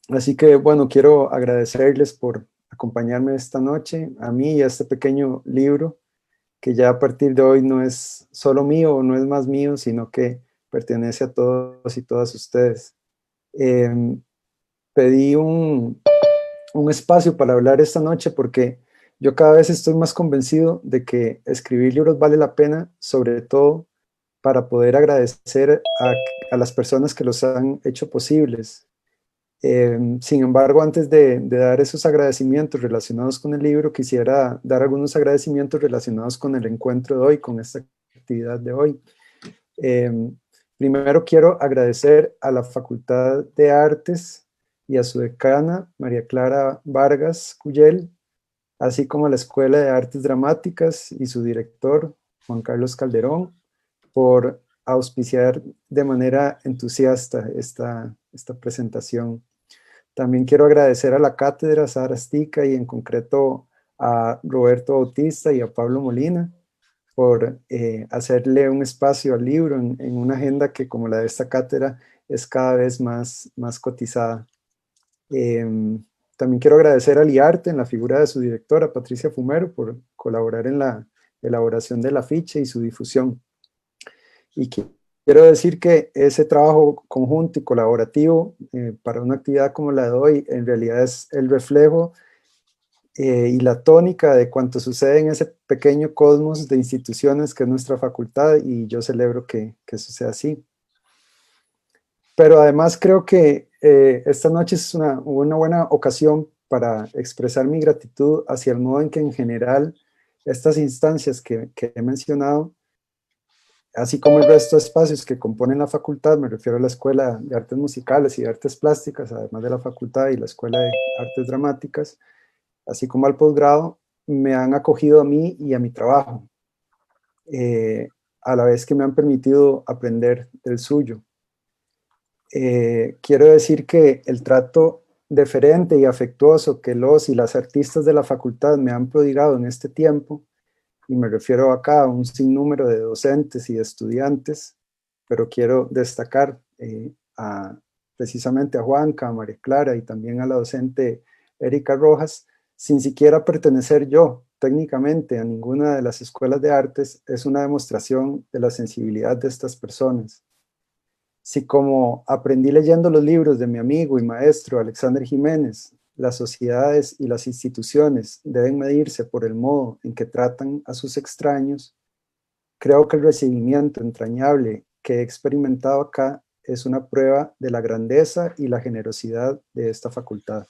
Así que, bueno, quiero agradecerles por acompañarme esta noche, a mí y a este pequeño libro, que ya a partir de hoy no es solo mío, no es más mío, sino que pertenece a todos y todas ustedes. Pedí un espacio para hablar esta noche porque yo cada vez estoy más convencido de que escribir libros vale la pena, sobre todo para poder agradecer a las personas que los han hecho posibles. Sin embargo, antes de dar esos agradecimientos relacionados con el libro, quisiera dar algunos agradecimientos relacionados con el encuentro de hoy, con esta actividad de hoy. Primero quiero agradecer a la Facultad de Artes y a su decana, María Clara Vargas Cuyel, así como a la Escuela de Artes Dramáticas y su director, Juan Carlos Calderón, por auspiciar de manera entusiasta esta presentación. También quiero agradecer a la cátedra Sara Astica y en concreto a Roberto Bautista y a Pablo Molina por hacerle un espacio al libro en una agenda que, como la de esta cátedra, es cada vez más cotizada. También quiero agradecer a Liarte en la figura de su directora, Patricia Fumero, por colaborar en la elaboración del afiche y su difusión. Y quiero decir que ese trabajo conjunto y colaborativo para una actividad como la de hoy, en realidad es el reflejo y la tónica de cuanto sucede en ese pequeño cosmos de instituciones que es nuestra facultad, y yo celebro que eso sea así. Pero además creo que esta noche es una buena ocasión para expresar mi gratitud hacia el modo en que en general estas instancias que he mencionado, así como el resto de espacios que componen la facultad, me refiero a la Escuela de Artes Musicales y de Artes Plásticas, además de la facultad, y la Escuela de Artes Dramáticas, así como al posgrado, me han acogido a mí y a mi trabajo, a la vez que me han permitido aprender del suyo. Quiero decir que el trato deferente y afectuoso que los y las artistas de la facultad me han prodigado en este tiempo, y me refiero acá a un sinnúmero de docentes y de estudiantes, pero quiero destacar precisamente a Juanca, a María Clara y también a la docente Erika Rojas, sin siquiera pertenecer yo técnicamente a ninguna de las escuelas de artes, es una demostración de la sensibilidad de estas personas. Si como aprendí leyendo los libros de mi amigo y maestro Alexander Jiménez, las sociedades y las instituciones deben medirse por el modo en que tratan a sus extraños, creo que el recibimiento entrañable que he experimentado acá es una prueba de la grandeza y la generosidad de esta facultad.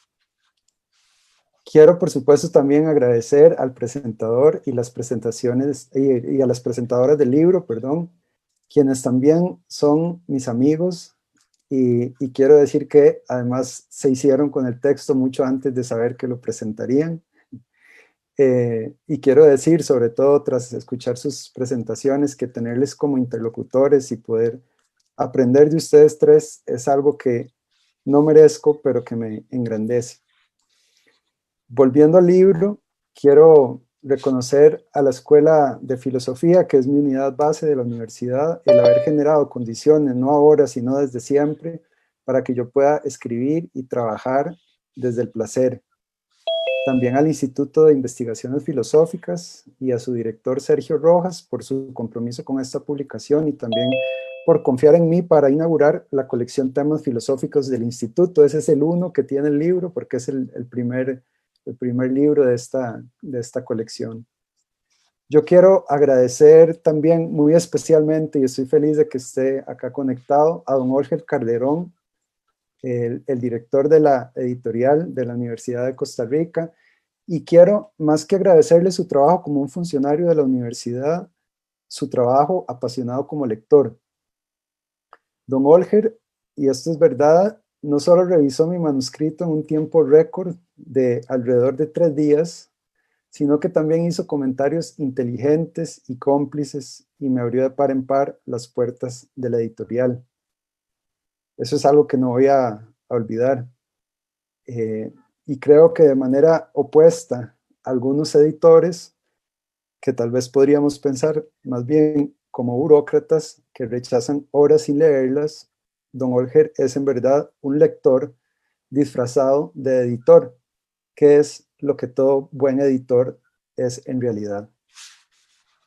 Quiero, por supuesto, también agradecer al presentador y las presentaciones y a las presentadoras del libro, quienes también son mis amigos, y quiero decir que además se hicieron con el texto mucho antes de saber que lo presentarían. Y quiero decir, sobre todo tras escuchar sus presentaciones, que tenerles como interlocutores y poder aprender de ustedes tres es algo que no merezco, pero que me engrandece. Volviendo al libro, quiero reconocer a la Escuela de Filosofía, que es mi unidad base de la universidad, el haber generado condiciones, no ahora, sino desde siempre, para que yo pueda escribir y trabajar desde el placer. También al Instituto de Investigaciones Filosóficas y a su director Sergio Rojas por su compromiso con esta publicación y también por confiar en mí para inaugurar la colección Temas Filosóficos del Instituto. Ese es el uno que tiene el libro porque es el primer libro de esta colección. Yo quiero agradecer también muy especialmente, y estoy feliz de que esté acá conectado, a don Jorge Calderón, el director de la editorial de la Universidad de Costa Rica, y quiero más que agradecerle su trabajo como un funcionario de la universidad, su trabajo apasionado como lector. Don Olger, y esto es verdad, no solo revisó mi manuscrito en un tiempo récord de alrededor de 3 días, sino que también hizo comentarios inteligentes y cómplices y me abrió de par en par las puertas de la editorial. Eso es algo que no voy a olvidar. Y creo que de manera opuesta, algunos editores, que tal vez podríamos pensar más bien como burócratas que rechazan obras sin leerlas, don Olger es en verdad un lector disfrazado de editor, que es lo que todo buen editor es en realidad.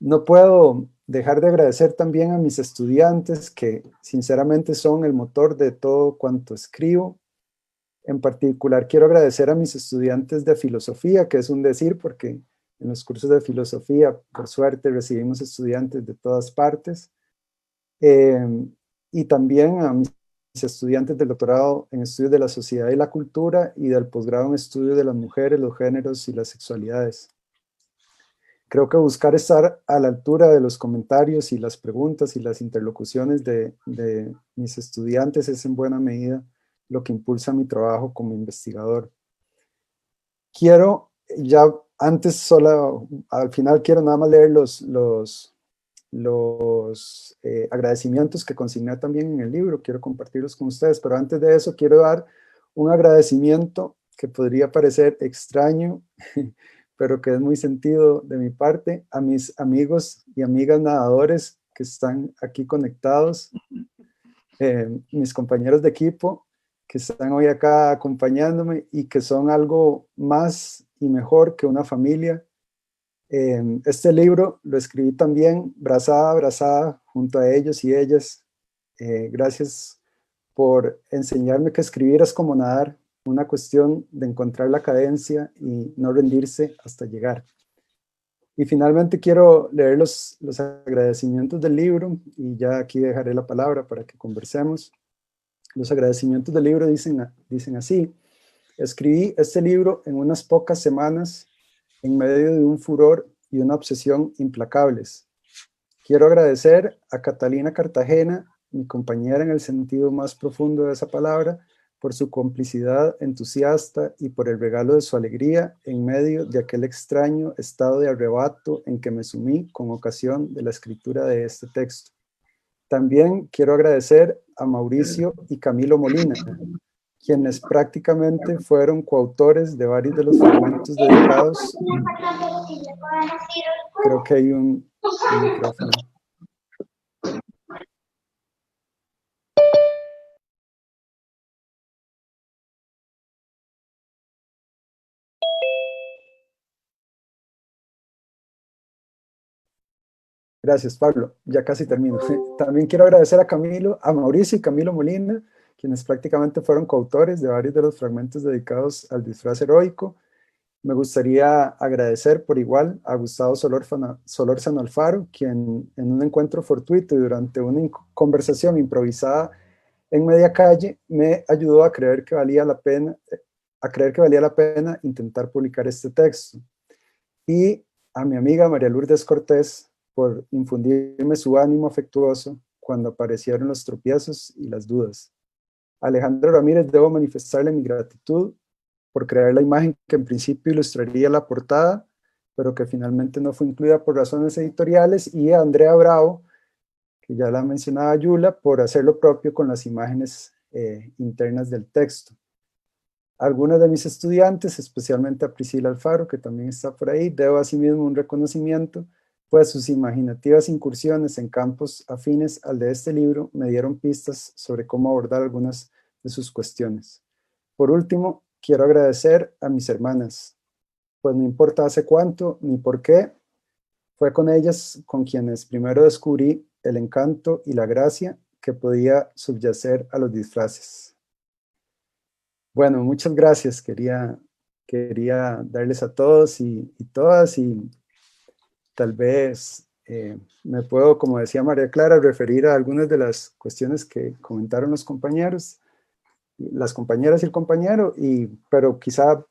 No puedo dejar de agradecer también a mis estudiantes que sinceramente son el motor de todo cuanto escribo. En particular quiero agradecer a mis estudiantes de filosofía, que es un decir porque en los cursos de filosofía, por suerte, recibimos estudiantes de todas partes. Y también a mis estudiantes del doctorado en estudios de la sociedad y la cultura y del posgrado en estudios de las mujeres, los géneros y las sexualidades. Creo que buscar estar a la altura de los comentarios y las preguntas y las interlocuciones de mis estudiantes es en buena medida lo que impulsa mi trabajo como investigador. Quiero, ya antes, solo al final quiero nada más leer los agradecimientos que consigné también en el libro, quiero compartirlos con ustedes, pero antes de eso quiero dar un agradecimiento que podría parecer extraño, pero que es muy sentido de mi parte, a mis amigos y amigas nadadores que están aquí conectados, mis compañeros de equipo que están hoy acá acompañándome y que son algo más y mejor que una familia. Este libro lo escribí también brazada a brazada junto a ellos y ellas. Gracias por enseñarme que escribir es como nadar, una cuestión de encontrar la cadencia y no rendirse hasta llegar. Y finalmente quiero leer los agradecimientos del libro y ya aquí dejaré la palabra para que conversemos. Los agradecimientos del libro dicen así: escribí este libro en unas pocas semanas en medio de un furor y una obsesión implacables. Quiero agradecer a Catalina Cartagena, mi compañera en el sentido más profundo de esa palabra, por su complicidad entusiasta y por el regalo de su alegría en medio de aquel extraño estado de arrebato en que me sumí con ocasión de la escritura de este texto. También quiero agradecer a Mauricio y Camilo Molina, quienes prácticamente fueron coautores de varios de los fragmentos dedicados. Creo que hay un micrófono. Gracias, Pablo. Ya casi termino. También quiero agradecer a Mauricio y Camilo Molina, quienes prácticamente fueron coautores de varios de los fragmentos dedicados al disfraz heroico. Me gustaría agradecer por igual a Gustavo Solórzano Alfaro, quien en un encuentro fortuito y durante una conversación improvisada en media calle me ayudó a creer que valía la pena intentar publicar este texto. Y a mi amiga María Lourdes Cortés por infundirme su ánimo afectuoso cuando aparecieron los tropiezos y las dudas. A Alejandro Ramírez debo manifestarle mi gratitud por crear la imagen que en principio ilustraría la portada pero que finalmente no fue incluida por razones editoriales, y a Andrea Bravo, que ya la mencionaba Yula, por hacer lo propio con las imágenes internas del texto. Algunos de mis estudiantes, especialmente a Priscila Alfaro, que también está por ahí, debo asimismo un reconocimiento, pues sus imaginativas incursiones en campos afines al de este libro me dieron pistas sobre cómo abordar algunas de sus cuestiones. Por último, quiero agradecer a mis hermanas, pues no importa hace cuánto ni por qué, fue con ellas con quienes primero descubrí el encanto y la gracia que podía subyacer a los disfraces. Bueno, muchas gracias. Quería darles a todos y todas, y tal vez me puedo, como decía María Clara, referir a algunas de las cuestiones que comentaron los compañeros, las compañeras y el compañero, pero quizá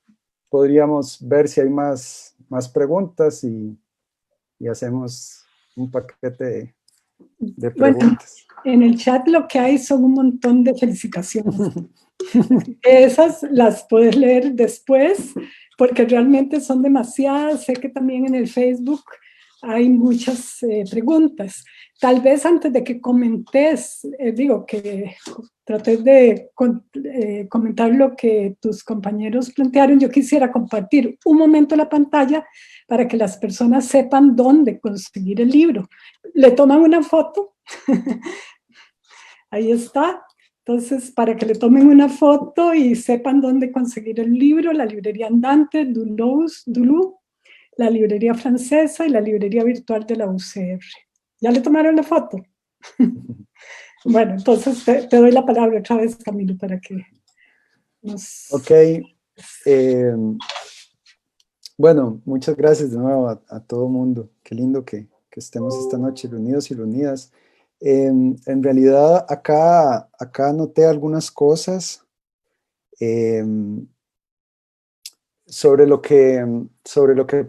podríamos ver si hay más preguntas y hacemos un paquete de preguntas. Bueno, en el chat lo que hay son un montón de felicitaciones. Esas las puedes leer después, porque realmente son demasiadas. Sé que también en el Facebook hay muchas preguntas. Tal vez antes de que comentes, digo que trates de comentar lo que tus compañeros plantearon, yo quisiera compartir un momento la pantalla para que las personas sepan dónde conseguir el libro. Le toman una foto. Ahí está. Entonces, para que le tomen una foto y sepan dónde conseguir el libro: la librería andante, Dulou, la librería francesa y la librería virtual de la UCR. ¿Ya le tomaron la foto? Bueno, entonces te doy la palabra otra vez, Camilo, para que nos... Ok. Bueno, muchas gracias de nuevo a todo mundo. Qué lindo que estemos esta noche reunidos y reunidas. En realidad, acá anoté algunas cosas sobre lo que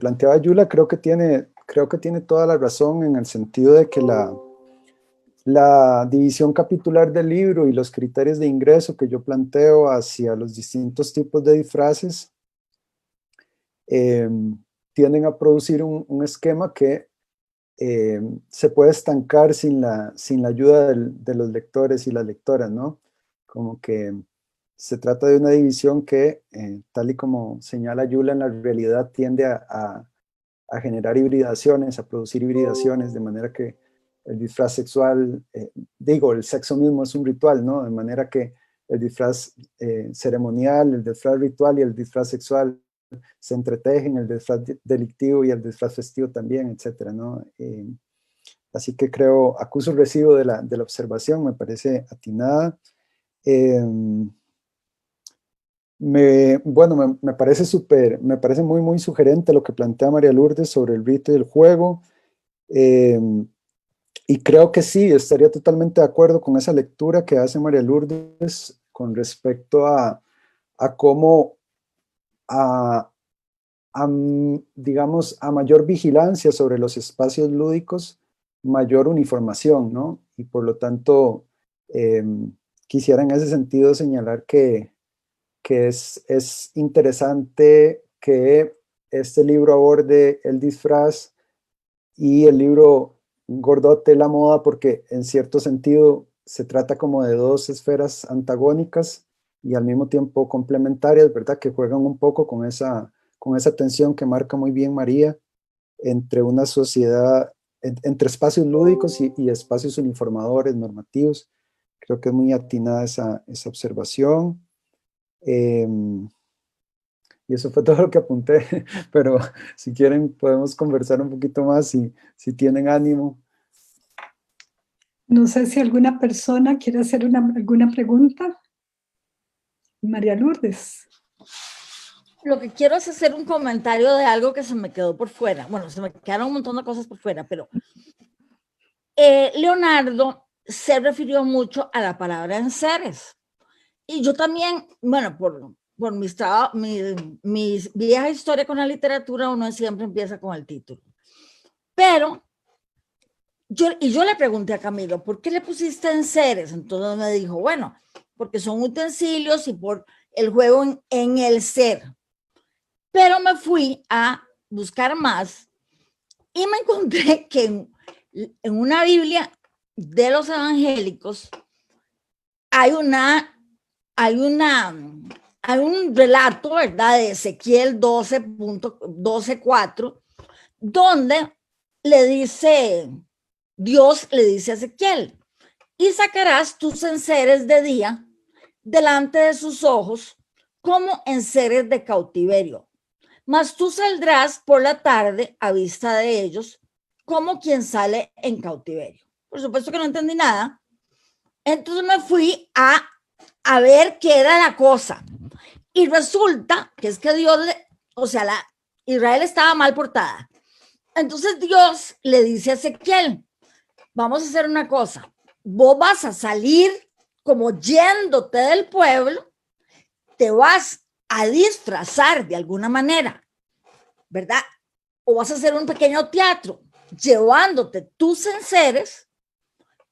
planteaba Yula. Creo que tiene toda la razón, en el sentido de que la división capitular del libro y los criterios de ingreso que yo planteo hacia los distintos tipos de disfraces tienden a producir un esquema que se puede estancar sin la ayuda de los lectores y las lectoras, ¿no? Como que se trata de una división que, tal y como señala Yula, en la realidad tiende a generar hibridaciones, a producir hibridaciones, de manera que el disfraz sexual, el sexo mismo es un ritual, ¿no? De manera que el disfraz ceremonial, el disfraz ritual y el disfraz sexual se entretejen, el disfraz delictivo y el disfraz festivo también, etcétera, ¿no? Así que acuso el recibo de la observación, me parece atinada. Me parece muy sugerente lo que plantea María Lourdes sobre el rito y el juego, y creo que sí, estaría totalmente de acuerdo con esa lectura que hace María Lourdes con respecto a cómo digamos, a mayor vigilancia sobre los espacios lúdicos, mayor uniformación, ¿no? Y por lo tanto, quisiera en ese sentido señalar que es interesante que este libro aborde el disfraz y el libro Gordote la moda, porque en cierto sentido se trata como de dos esferas antagónicas y al mismo tiempo complementarias, ¿verdad? Que juegan un poco con esa tensión que marca muy bien María entre una sociedad, entre espacios lúdicos y espacios uniformadores, normativos. Creo que es muy atinada esa observación. Y eso fue todo lo que apunté, pero si quieren podemos conversar un poquito más si tienen ánimo. No sé si alguna persona quiere hacer alguna pregunta. María Lourdes. Lo que quiero es hacer un comentario de algo que se me quedó por fuera. Bueno, se me quedaron un montón de cosas por fuera, pero Leonardo se refirió mucho a la palabra enseres. Y yo también, bueno, por mis vieja historia con la literatura, uno siempre empieza con el título. Pero yo le pregunté a Camilo, ¿por qué le pusiste enseres? Entonces me dijo, bueno, porque son utensilios y por el juego en el ser. Pero me fui a buscar más y me encontré que en una Biblia de los evangélicos hay un relato, ¿verdad?, de Ezequiel 12.12.4, donde Dios le dice a Ezequiel: y sacarás tus enseres de día delante de sus ojos como enseres de cautiverio, mas tú saldrás por la tarde a vista de ellos como quien sale en cautiverio. Por supuesto que no entendí nada. Entonces me fui a ver qué era la cosa. Y resulta que es que Israel estaba mal portada. Entonces Dios le dice a Ezequiel: vamos a hacer una cosa, vos vas a salir como yéndote del pueblo, te vas a disfrazar de alguna manera, ¿verdad? O vas a hacer un pequeño teatro llevándote tus enseres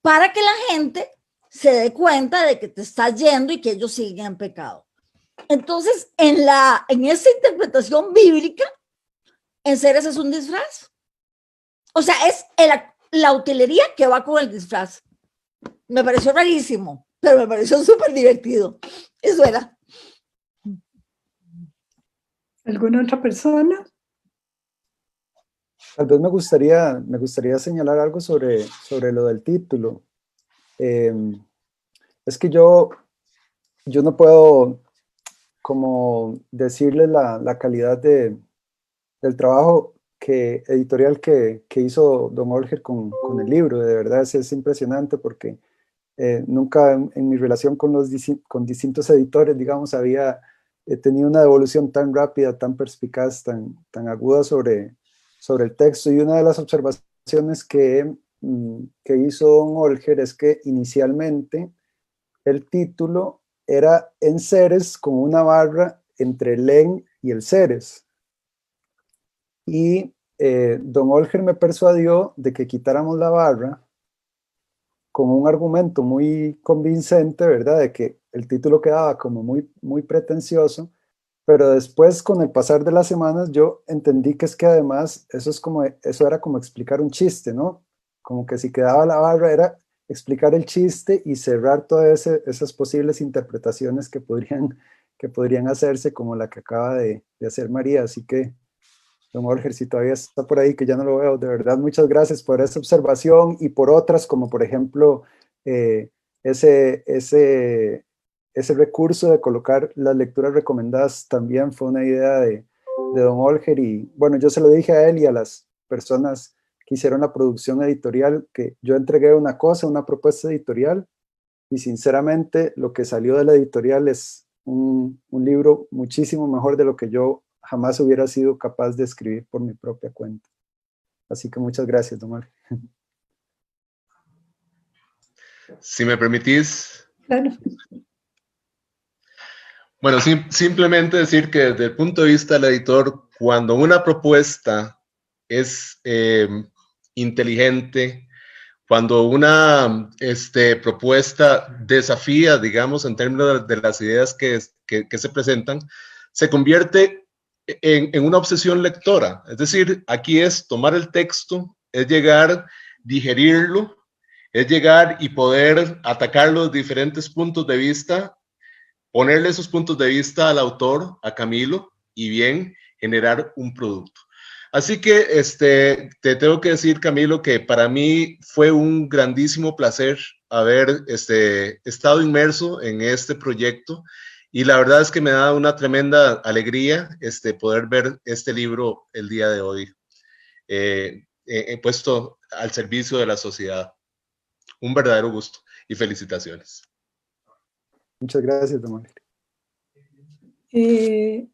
para que la gente se dé cuenta de que te estás yendo y que ellos siguen en pecado. Entonces, en esa interpretación bíblica, enseres es un disfraz. O sea, es la utilería que va con el disfraz. Me pareció rarísimo, pero me pareció súper divertido. Eso era. ¿Alguna otra persona? Tal vez me gustaría señalar algo sobre lo del título. Es que yo no puedo como decirles la calidad del trabajo editorial que hizo don Olger con el libro. De verdad es impresionante porque nunca en mi relación con distintos editores, digamos, había tenido una devolución tan rápida, tan perspicaz, tan aguda sobre el texto. Y una de las observaciones que hizo don Olger es que inicialmente el título era enseres con una barra entre el en y el seres. Y don Olger me persuadió de que quitáramos la barra con un argumento muy convincente, ¿verdad? De que el título quedaba como muy, muy pretencioso, pero después, con el pasar de las semanas, yo entendí que es que además eso era como explicar un chiste, ¿no? Como que si quedaba la barra era explicar el chiste y cerrar todas esas posibles interpretaciones que podrían hacerse, como la que acaba de hacer María. Así que, don Olger, si todavía está por ahí, que ya no lo veo, de verdad, muchas gracias por esa observación y por otras, como por ejemplo ese recurso de colocar las lecturas recomendadas también fue una idea de don Olger. Y bueno, yo se lo dije a él y a las personas que hicieron la producción editorial, que yo entregué una propuesta editorial, y sinceramente lo que salió de la editorial es un libro muchísimo mejor de lo que yo jamás hubiera sido capaz de escribir por mi propia cuenta. Así que muchas gracias, don Olger. Si me permitís. Claro. Bueno, simplemente decir que desde el punto de vista del editor, cuando una propuesta es inteligente, cuando una propuesta desafía, digamos, en términos de las ideas que se presentan, se convierte en una obsesión lectora. Es decir, aquí es tomar el texto, es llegar, digerirlo, es llegar y poder atacar los diferentes puntos de vista, ponerle esos puntos de vista al autor, a Camilo, y bien generar un producto. Así que te tengo que decir, Camilo, que para mí fue un grandísimo placer haber estado inmerso en este proyecto, y la verdad es que me da una tremenda alegría poder ver este libro el día de hoy, puesto al servicio de la sociedad. Un verdadero gusto y felicitaciones. Muchas gracias, don Olger.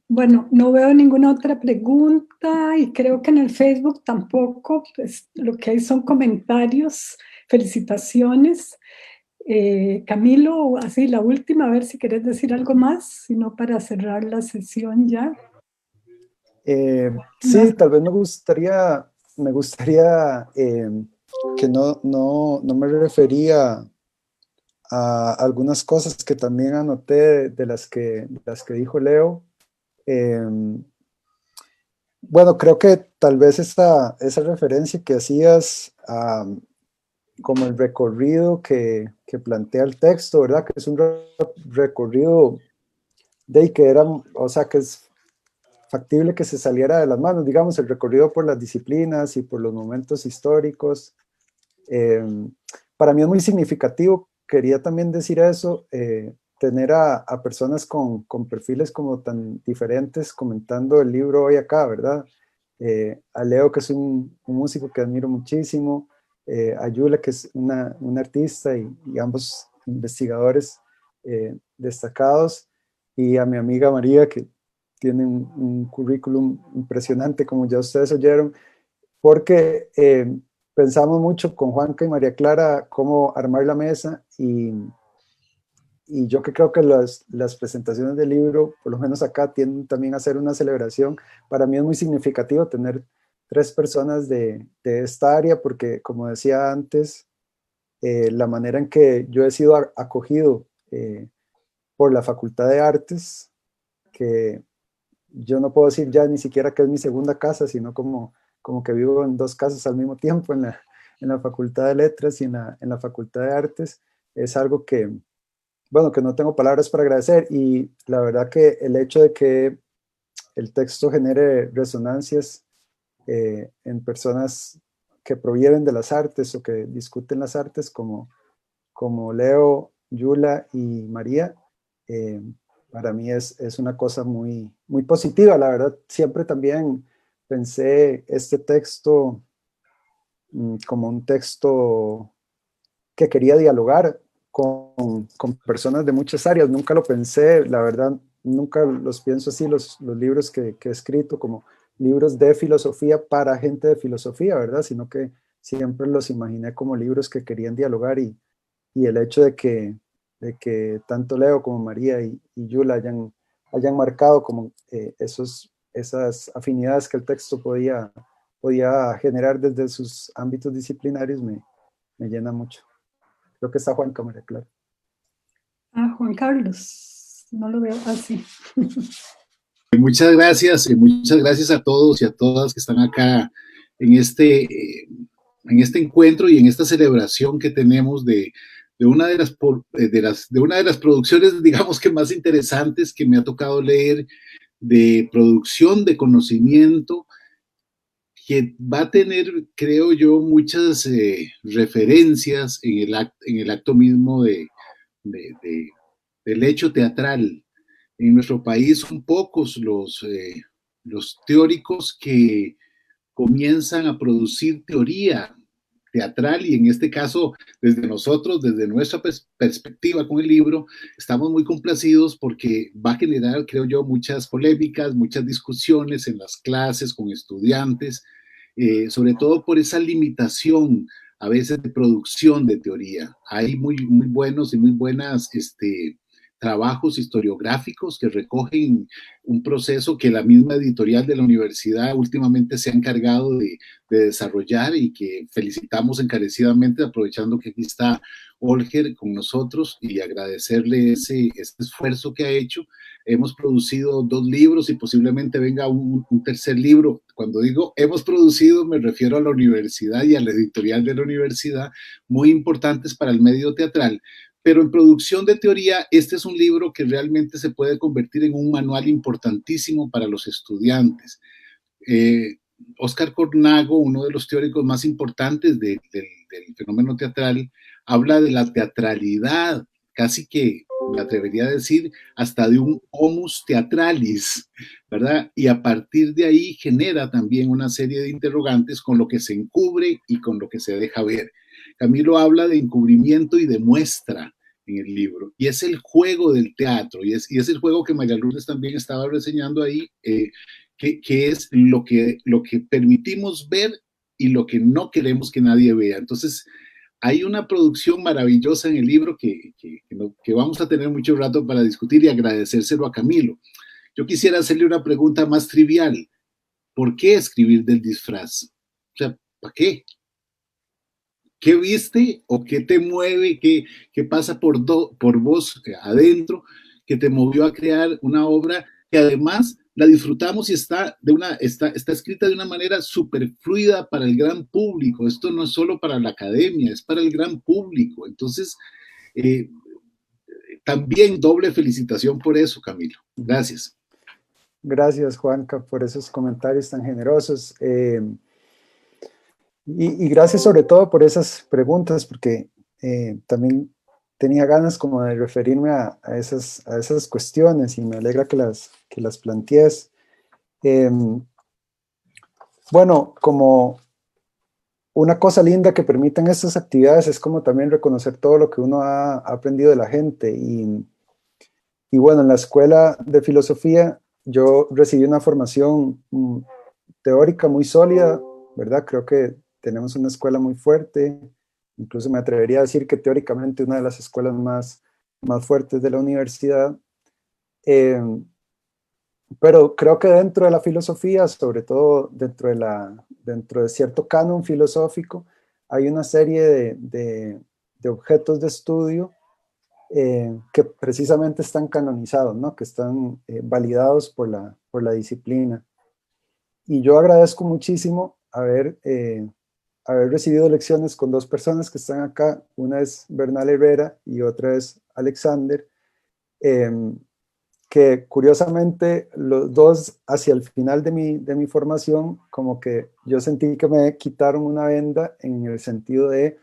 Bueno, no veo ninguna otra pregunta y creo que en el Facebook tampoco, pues lo que hay son comentarios, felicitaciones. Camilo, así la última, a ver si querés decir algo más, sino para cerrar la sesión ya. Sí, tal vez me gustaría que no me refería a algunas cosas que también anoté de las que dijo Leo. Bueno, creo que tal vez esa referencia que hacías como el recorrido que plantea el texto, ¿verdad? Que es un recorrido de que era, o sea, que es factible que se saliera de las manos, digamos, el recorrido por las disciplinas y por los momentos históricos. Para mí es muy significativo, quería también decir eso, tener a personas con perfiles como tan diferentes comentando el libro hoy acá, ¿verdad? A Leo, que es un músico que admiro muchísimo, a Yula, que es una artista y ambos investigadores destacados, y a mi amiga María, que tiene un currículum impresionante, como ya ustedes oyeron, porque pensamos mucho con Juanca y María Clara cómo armar la mesa y yo que creo que las presentaciones del libro, por lo menos acá, tienden también a ser una celebración. Para mí es muy significativo tener 3 personas de esta área porque, como decía antes, la manera en que yo he sido acogido por la Facultad de Artes, que yo no puedo decir ya ni siquiera que es mi segunda casa, sino como que vivo en 2 casas al mismo tiempo, en la Facultad de Letras y en la Facultad de Artes, es algo que, bueno, que no tengo palabras para agradecer, y la verdad que el hecho de que el texto genere resonancias en personas que provienen de las artes o que discuten las artes como Leo, Yula y María, eh, para mí es una cosa muy, muy positiva. La verdad, siempre también pensé este texto como un texto que quería dialogar con personas de muchas áreas. Nunca lo pensé, la verdad, nunca los pienso así, los libros que he escrito como libros de filosofía para gente de filosofía, ¿verdad? Sino que siempre los imaginé como libros que querían dialogar, y el hecho de que tanto Leo como María y Yula hayan marcado como esas afinidades que el texto podía generar desde sus ámbitos disciplinarios me llena mucho. Creo que está Juan Cámara, claro. Juan Carlos, no lo veo así. Muchas gracias a todos y a todas que están acá en este encuentro y en esta celebración que tenemos de una de las producciones, digamos que más interesantes que me ha tocado leer, de producción de conocimiento, que va a tener, creo yo, muchas referencias en el acto mismo del hecho teatral. En nuestro país son pocos los teóricos que comienzan a producir teoría teatral, y en este caso, desde nosotros, desde nuestra perspectiva con el libro, estamos muy complacidos porque va a generar, creo yo, muchas polémicas, muchas discusiones en las clases con estudiantes, sobre todo por esa limitación a veces de producción de teoría. Hay muy, muy buenos y muy buenas trabajos historiográficos que recogen un proceso que la misma editorial de la universidad últimamente se ha encargado de desarrollar, y que felicitamos encarecidamente, aprovechando que aquí está Olger con nosotros, y agradecerle este esfuerzo que ha hecho. Hemos producido 2 libros y posiblemente venga un tercer libro. Cuando digo hemos producido, me refiero a la universidad y a la editorial de la universidad, muy importantes para el medio teatral. Pero en producción de teoría, este es un libro que realmente se puede convertir en un manual importantísimo para los estudiantes. Óscar Cornago, uno de los teóricos más importantes del fenómeno teatral, habla de la teatralidad, casi que me atrevería a decir hasta de un homus teatralis, ¿verdad? Y a partir de ahí genera también una serie de interrogantes con lo que se encubre y con lo que se deja ver. Camilo habla de encubrimiento y de muestra en el libro, y es el juego del teatro, y es el juego que María Lourdes también estaba reseñando ahí, que es lo que permitimos ver y lo que no queremos que nadie vea. Entonces, hay una producción maravillosa en el libro que vamos a tener mucho rato para discutir, y agradecérselo a Camilo. Yo quisiera hacerle una pregunta más trivial. ¿Por qué escribir del disfraz? O sea, ¿para qué? ¿Qué viste o qué te mueve? ¿Qué pasa por vos adentro que te movió a crear una obra que además la disfrutamos y está escrita de una manera súper fluida para el gran público. Esto no es solo para la academia, es para el gran público. Entonces, también doble felicitación por eso, Camilo. Gracias. Gracias, Juanca, por esos comentarios tan generosos. Y gracias sobre todo por esas preguntas, porque también tenía ganas como de referirme a esas cuestiones y me alegra que las plantees. Bueno, como una cosa linda que permiten estas actividades es como también reconocer todo lo que uno ha aprendido de la gente. Y bueno, en la escuela de filosofía yo recibí una formación teórica muy sólida, ¿verdad? Creo que tenemos una escuela muy fuerte, incluso me atrevería a decir que teóricamente una de las escuelas más fuertes de la universidad. Pero creo que dentro de la filosofía, sobre todo dentro de cierto canon filosófico, hay una serie de objetos de estudio que precisamente están canonizados, ¿no? Que están validados por la disciplina. Y yo agradezco muchísimo haber recibido lecciones con dos personas que están acá. Una es Bernal Herrera y otra es Alexander, que curiosamente los dos hacia el final de mi formación, como que yo sentí que me quitaron una venda en el sentido de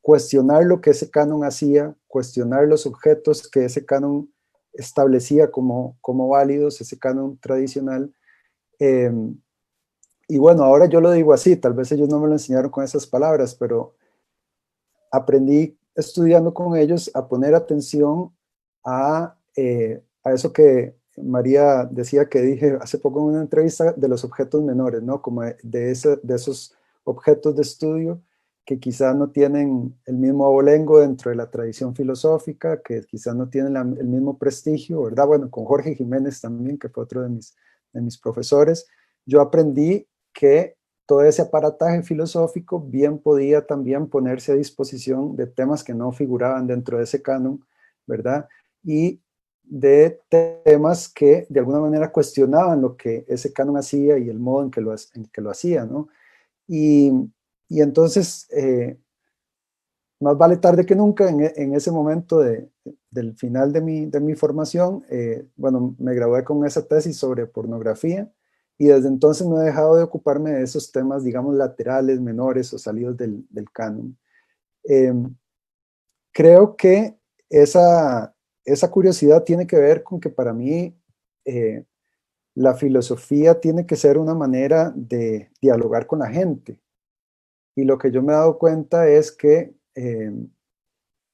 cuestionar lo que ese canon hacía, cuestionar los objetos que ese canon establecía como válidos, ese canon tradicional. Y bueno, ahora yo lo digo así, tal vez ellos no me lo enseñaron con esas palabras, pero aprendí estudiando con ellos a poner atención a eso que María decía que dije hace poco en una entrevista de los objetos menores, ¿no? Como de esos objetos de estudio que quizás no tienen el mismo abolengo dentro de la tradición filosófica, que quizás no tienen el mismo prestigio, ¿verdad? Bueno, con Jorge Jiménez también, que fue otro de mis profesores, yo aprendí que todo ese aparataje filosófico bien podía también ponerse a disposición de temas que no figuraban dentro de ese canon, ¿verdad? Y de temas que de alguna manera cuestionaban lo que ese canon hacía y el modo en que lo hacía, ¿no? Y entonces, más vale tarde que nunca, en ese momento del final de mi formación, bueno, me gradué con esa tesis sobre pornografía y desde entonces no he dejado de ocuparme de esos temas, digamos, laterales, menores o salidos del canon. Creo que esa curiosidad tiene que ver con que para mí la filosofía tiene que ser una manera de dialogar con la gente. Y lo que yo me he dado cuenta es que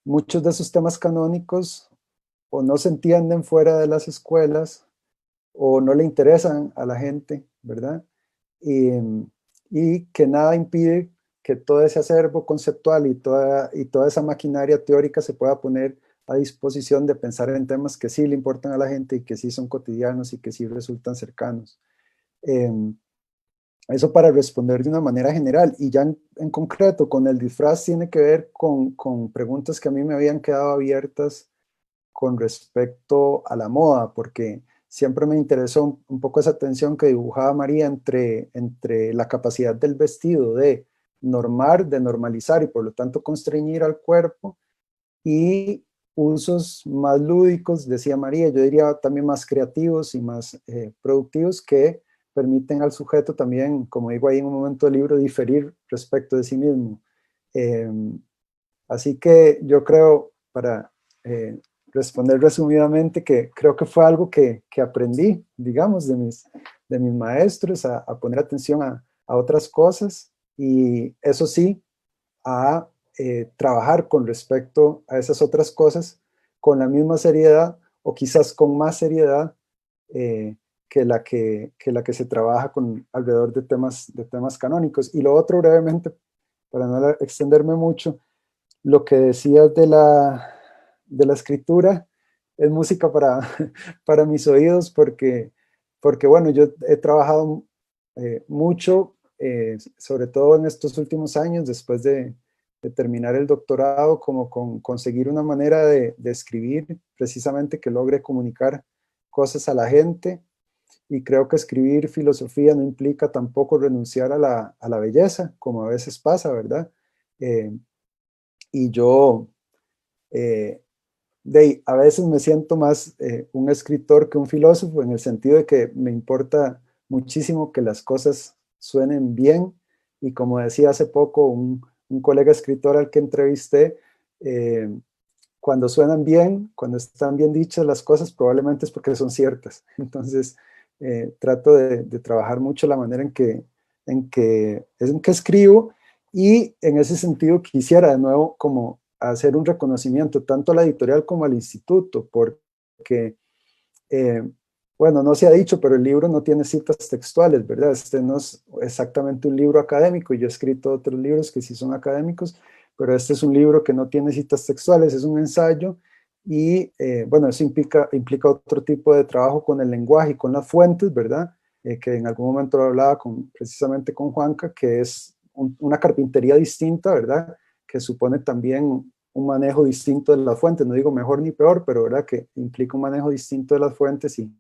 muchos de esos temas canónicos o no se entienden fuera de las escuelas o no le interesan a la gente, ¿verdad? Y que nada impide que todo ese acervo conceptual y toda esa maquinaria teórica se pueda poner a disposición de pensar en temas que sí le importan a la gente y que sí son cotidianos y que sí resultan cercanos. Eso para responder de una manera general, y ya en concreto con el disfraz tiene que ver con preguntas que a mí me habían quedado abiertas con respecto a la moda, porque siempre me interesó un poco esa tensión que dibujaba María entre la capacidad del vestido de normar, de normalizar y por lo tanto constreñir al cuerpo, y usos más lúdicos, decía María, yo diría también más creativos y más productivos que permiten al sujeto también, como digo ahí en un momento del libro, diferir respecto de sí mismo. Así que yo creo, para responder resumidamente, que creo que fue algo que aprendí, digamos, de mis maestros, a poner atención a otras cosas, y eso sí, a trabajar con respecto a esas otras cosas con la misma seriedad o quizás con más seriedad que la que se trabaja alrededor de temas canónicos. Y lo otro, brevemente, para no extenderme mucho, lo que decías de la escritura es música para mis oídos, porque bueno, yo he trabajado mucho, sobre todo en estos últimos años, después de terminar el doctorado, como con conseguir una manera de escribir precisamente que logre comunicar cosas a la gente. y creo que escribir filosofía no implica tampoco renunciar a la belleza, como a veces pasa, ¿verdad? Y yo a veces me siento más un escritor que un filósofo, en el sentido de que me importa muchísimo que las cosas suenen bien, y como decía hace poco un colega escritor al que entrevisté, cuando suenan bien, cuando están bien dichas las cosas, probablemente es porque son ciertas. Entonces, trato de trabajar mucho la manera en que escribo, y en ese sentido quisiera de nuevo como hacer un reconocimiento tanto a la editorial como al instituto, porque, bueno, no se ha dicho, pero el libro no tiene citas textuales, ¿verdad? Este no es exactamente un libro académico, y yo he escrito otros libros que sí son académicos, pero este es un libro que no tiene citas textuales, es un ensayo, y bueno, eso implica otro tipo de trabajo con el lenguaje y con las fuentes, ¿verdad? Que en algún momento lo hablaba precisamente con Juanca, que es una carpintería distinta, ¿verdad? Que supone también un manejo distinto de las fuentes, no digo mejor ni peor, pero ¿verdad? Que implica un manejo distinto de las fuentes, y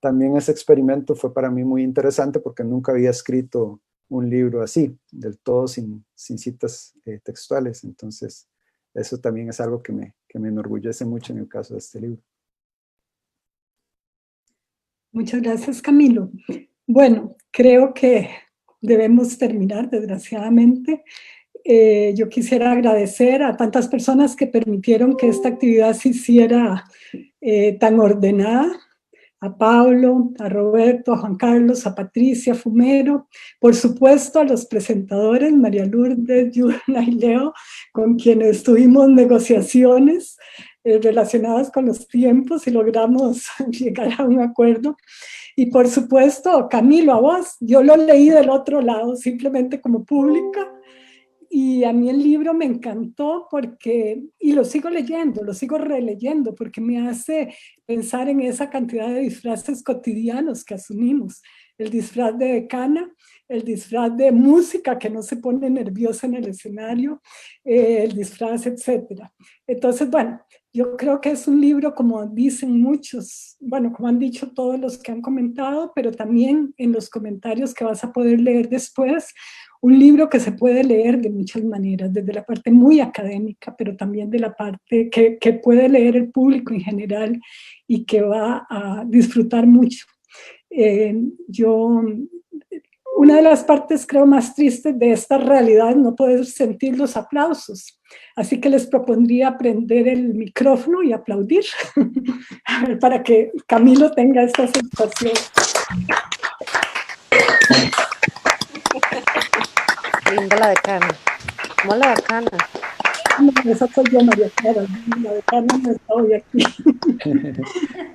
también ese experimento fue para mí muy interesante porque nunca había escrito un libro así, del todo sin citas textuales. Entonces, eso también es algo que me enorgullece mucho en el caso de este libro. Muchas gracias, Camilo. Bueno, creo que debemos terminar, desgraciadamente. Yo quisiera agradecer a tantas personas que permitieron que esta actividad se hiciera tan ordenada: a Pablo, a Roberto, a Juan Carlos, a Patricia Fumero, por supuesto a los presentadores, María Lourdes, Yurna y Leo, con quienes tuvimos negociaciones relacionadas con los tiempos y logramos llegar a un acuerdo. Y por supuesto, Camilo, a vos. Yo lo leí del otro lado, simplemente como pública, y a mí el libro me encantó y lo sigo leyendo, lo sigo releyendo, porque me hace pensar en esa cantidad de disfraces cotidianos que asumimos. El disfraz de decana, el disfraz de música que no se pone nerviosa en el escenario, el disfraz, etcétera. Entonces, bueno, yo creo que es un libro, como dicen muchos, bueno, como han dicho todos los que han comentado, pero también en los comentarios que vas a poder leer después, un libro que se puede leer de muchas maneras, desde la parte muy académica, pero también de la parte que puede leer el público en general y que va a disfrutar mucho. Una de las partes, creo, más tristes de esta realidad es no poder sentir los aplausos. Así que les propondría prender el micrófono y aplaudir para que Camilo tenga esta sensación. Linda la decana. ¿Cómo la decana? No, esa soy yo, María Clara. La decana no está hoy aquí.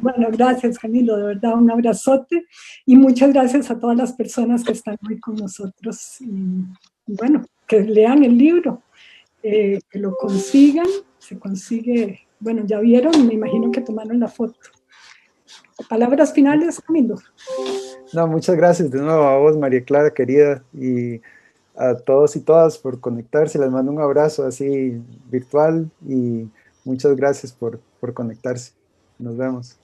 Bueno, gracias, Camilo, de verdad, un abrazote, y muchas gracias a todas las personas que están hoy con nosotros. Y bueno, que lean el libro, que lo consigan, se consigue, bueno, ya vieron, me imagino que tomaron la foto. ¿Palabras finales, Camilo? No, muchas gracias de nuevo a vos, María Clara, querida, y a todos y todas por conectarse. Les mando un abrazo así virtual, y muchas gracias por conectarse. Nos vemos.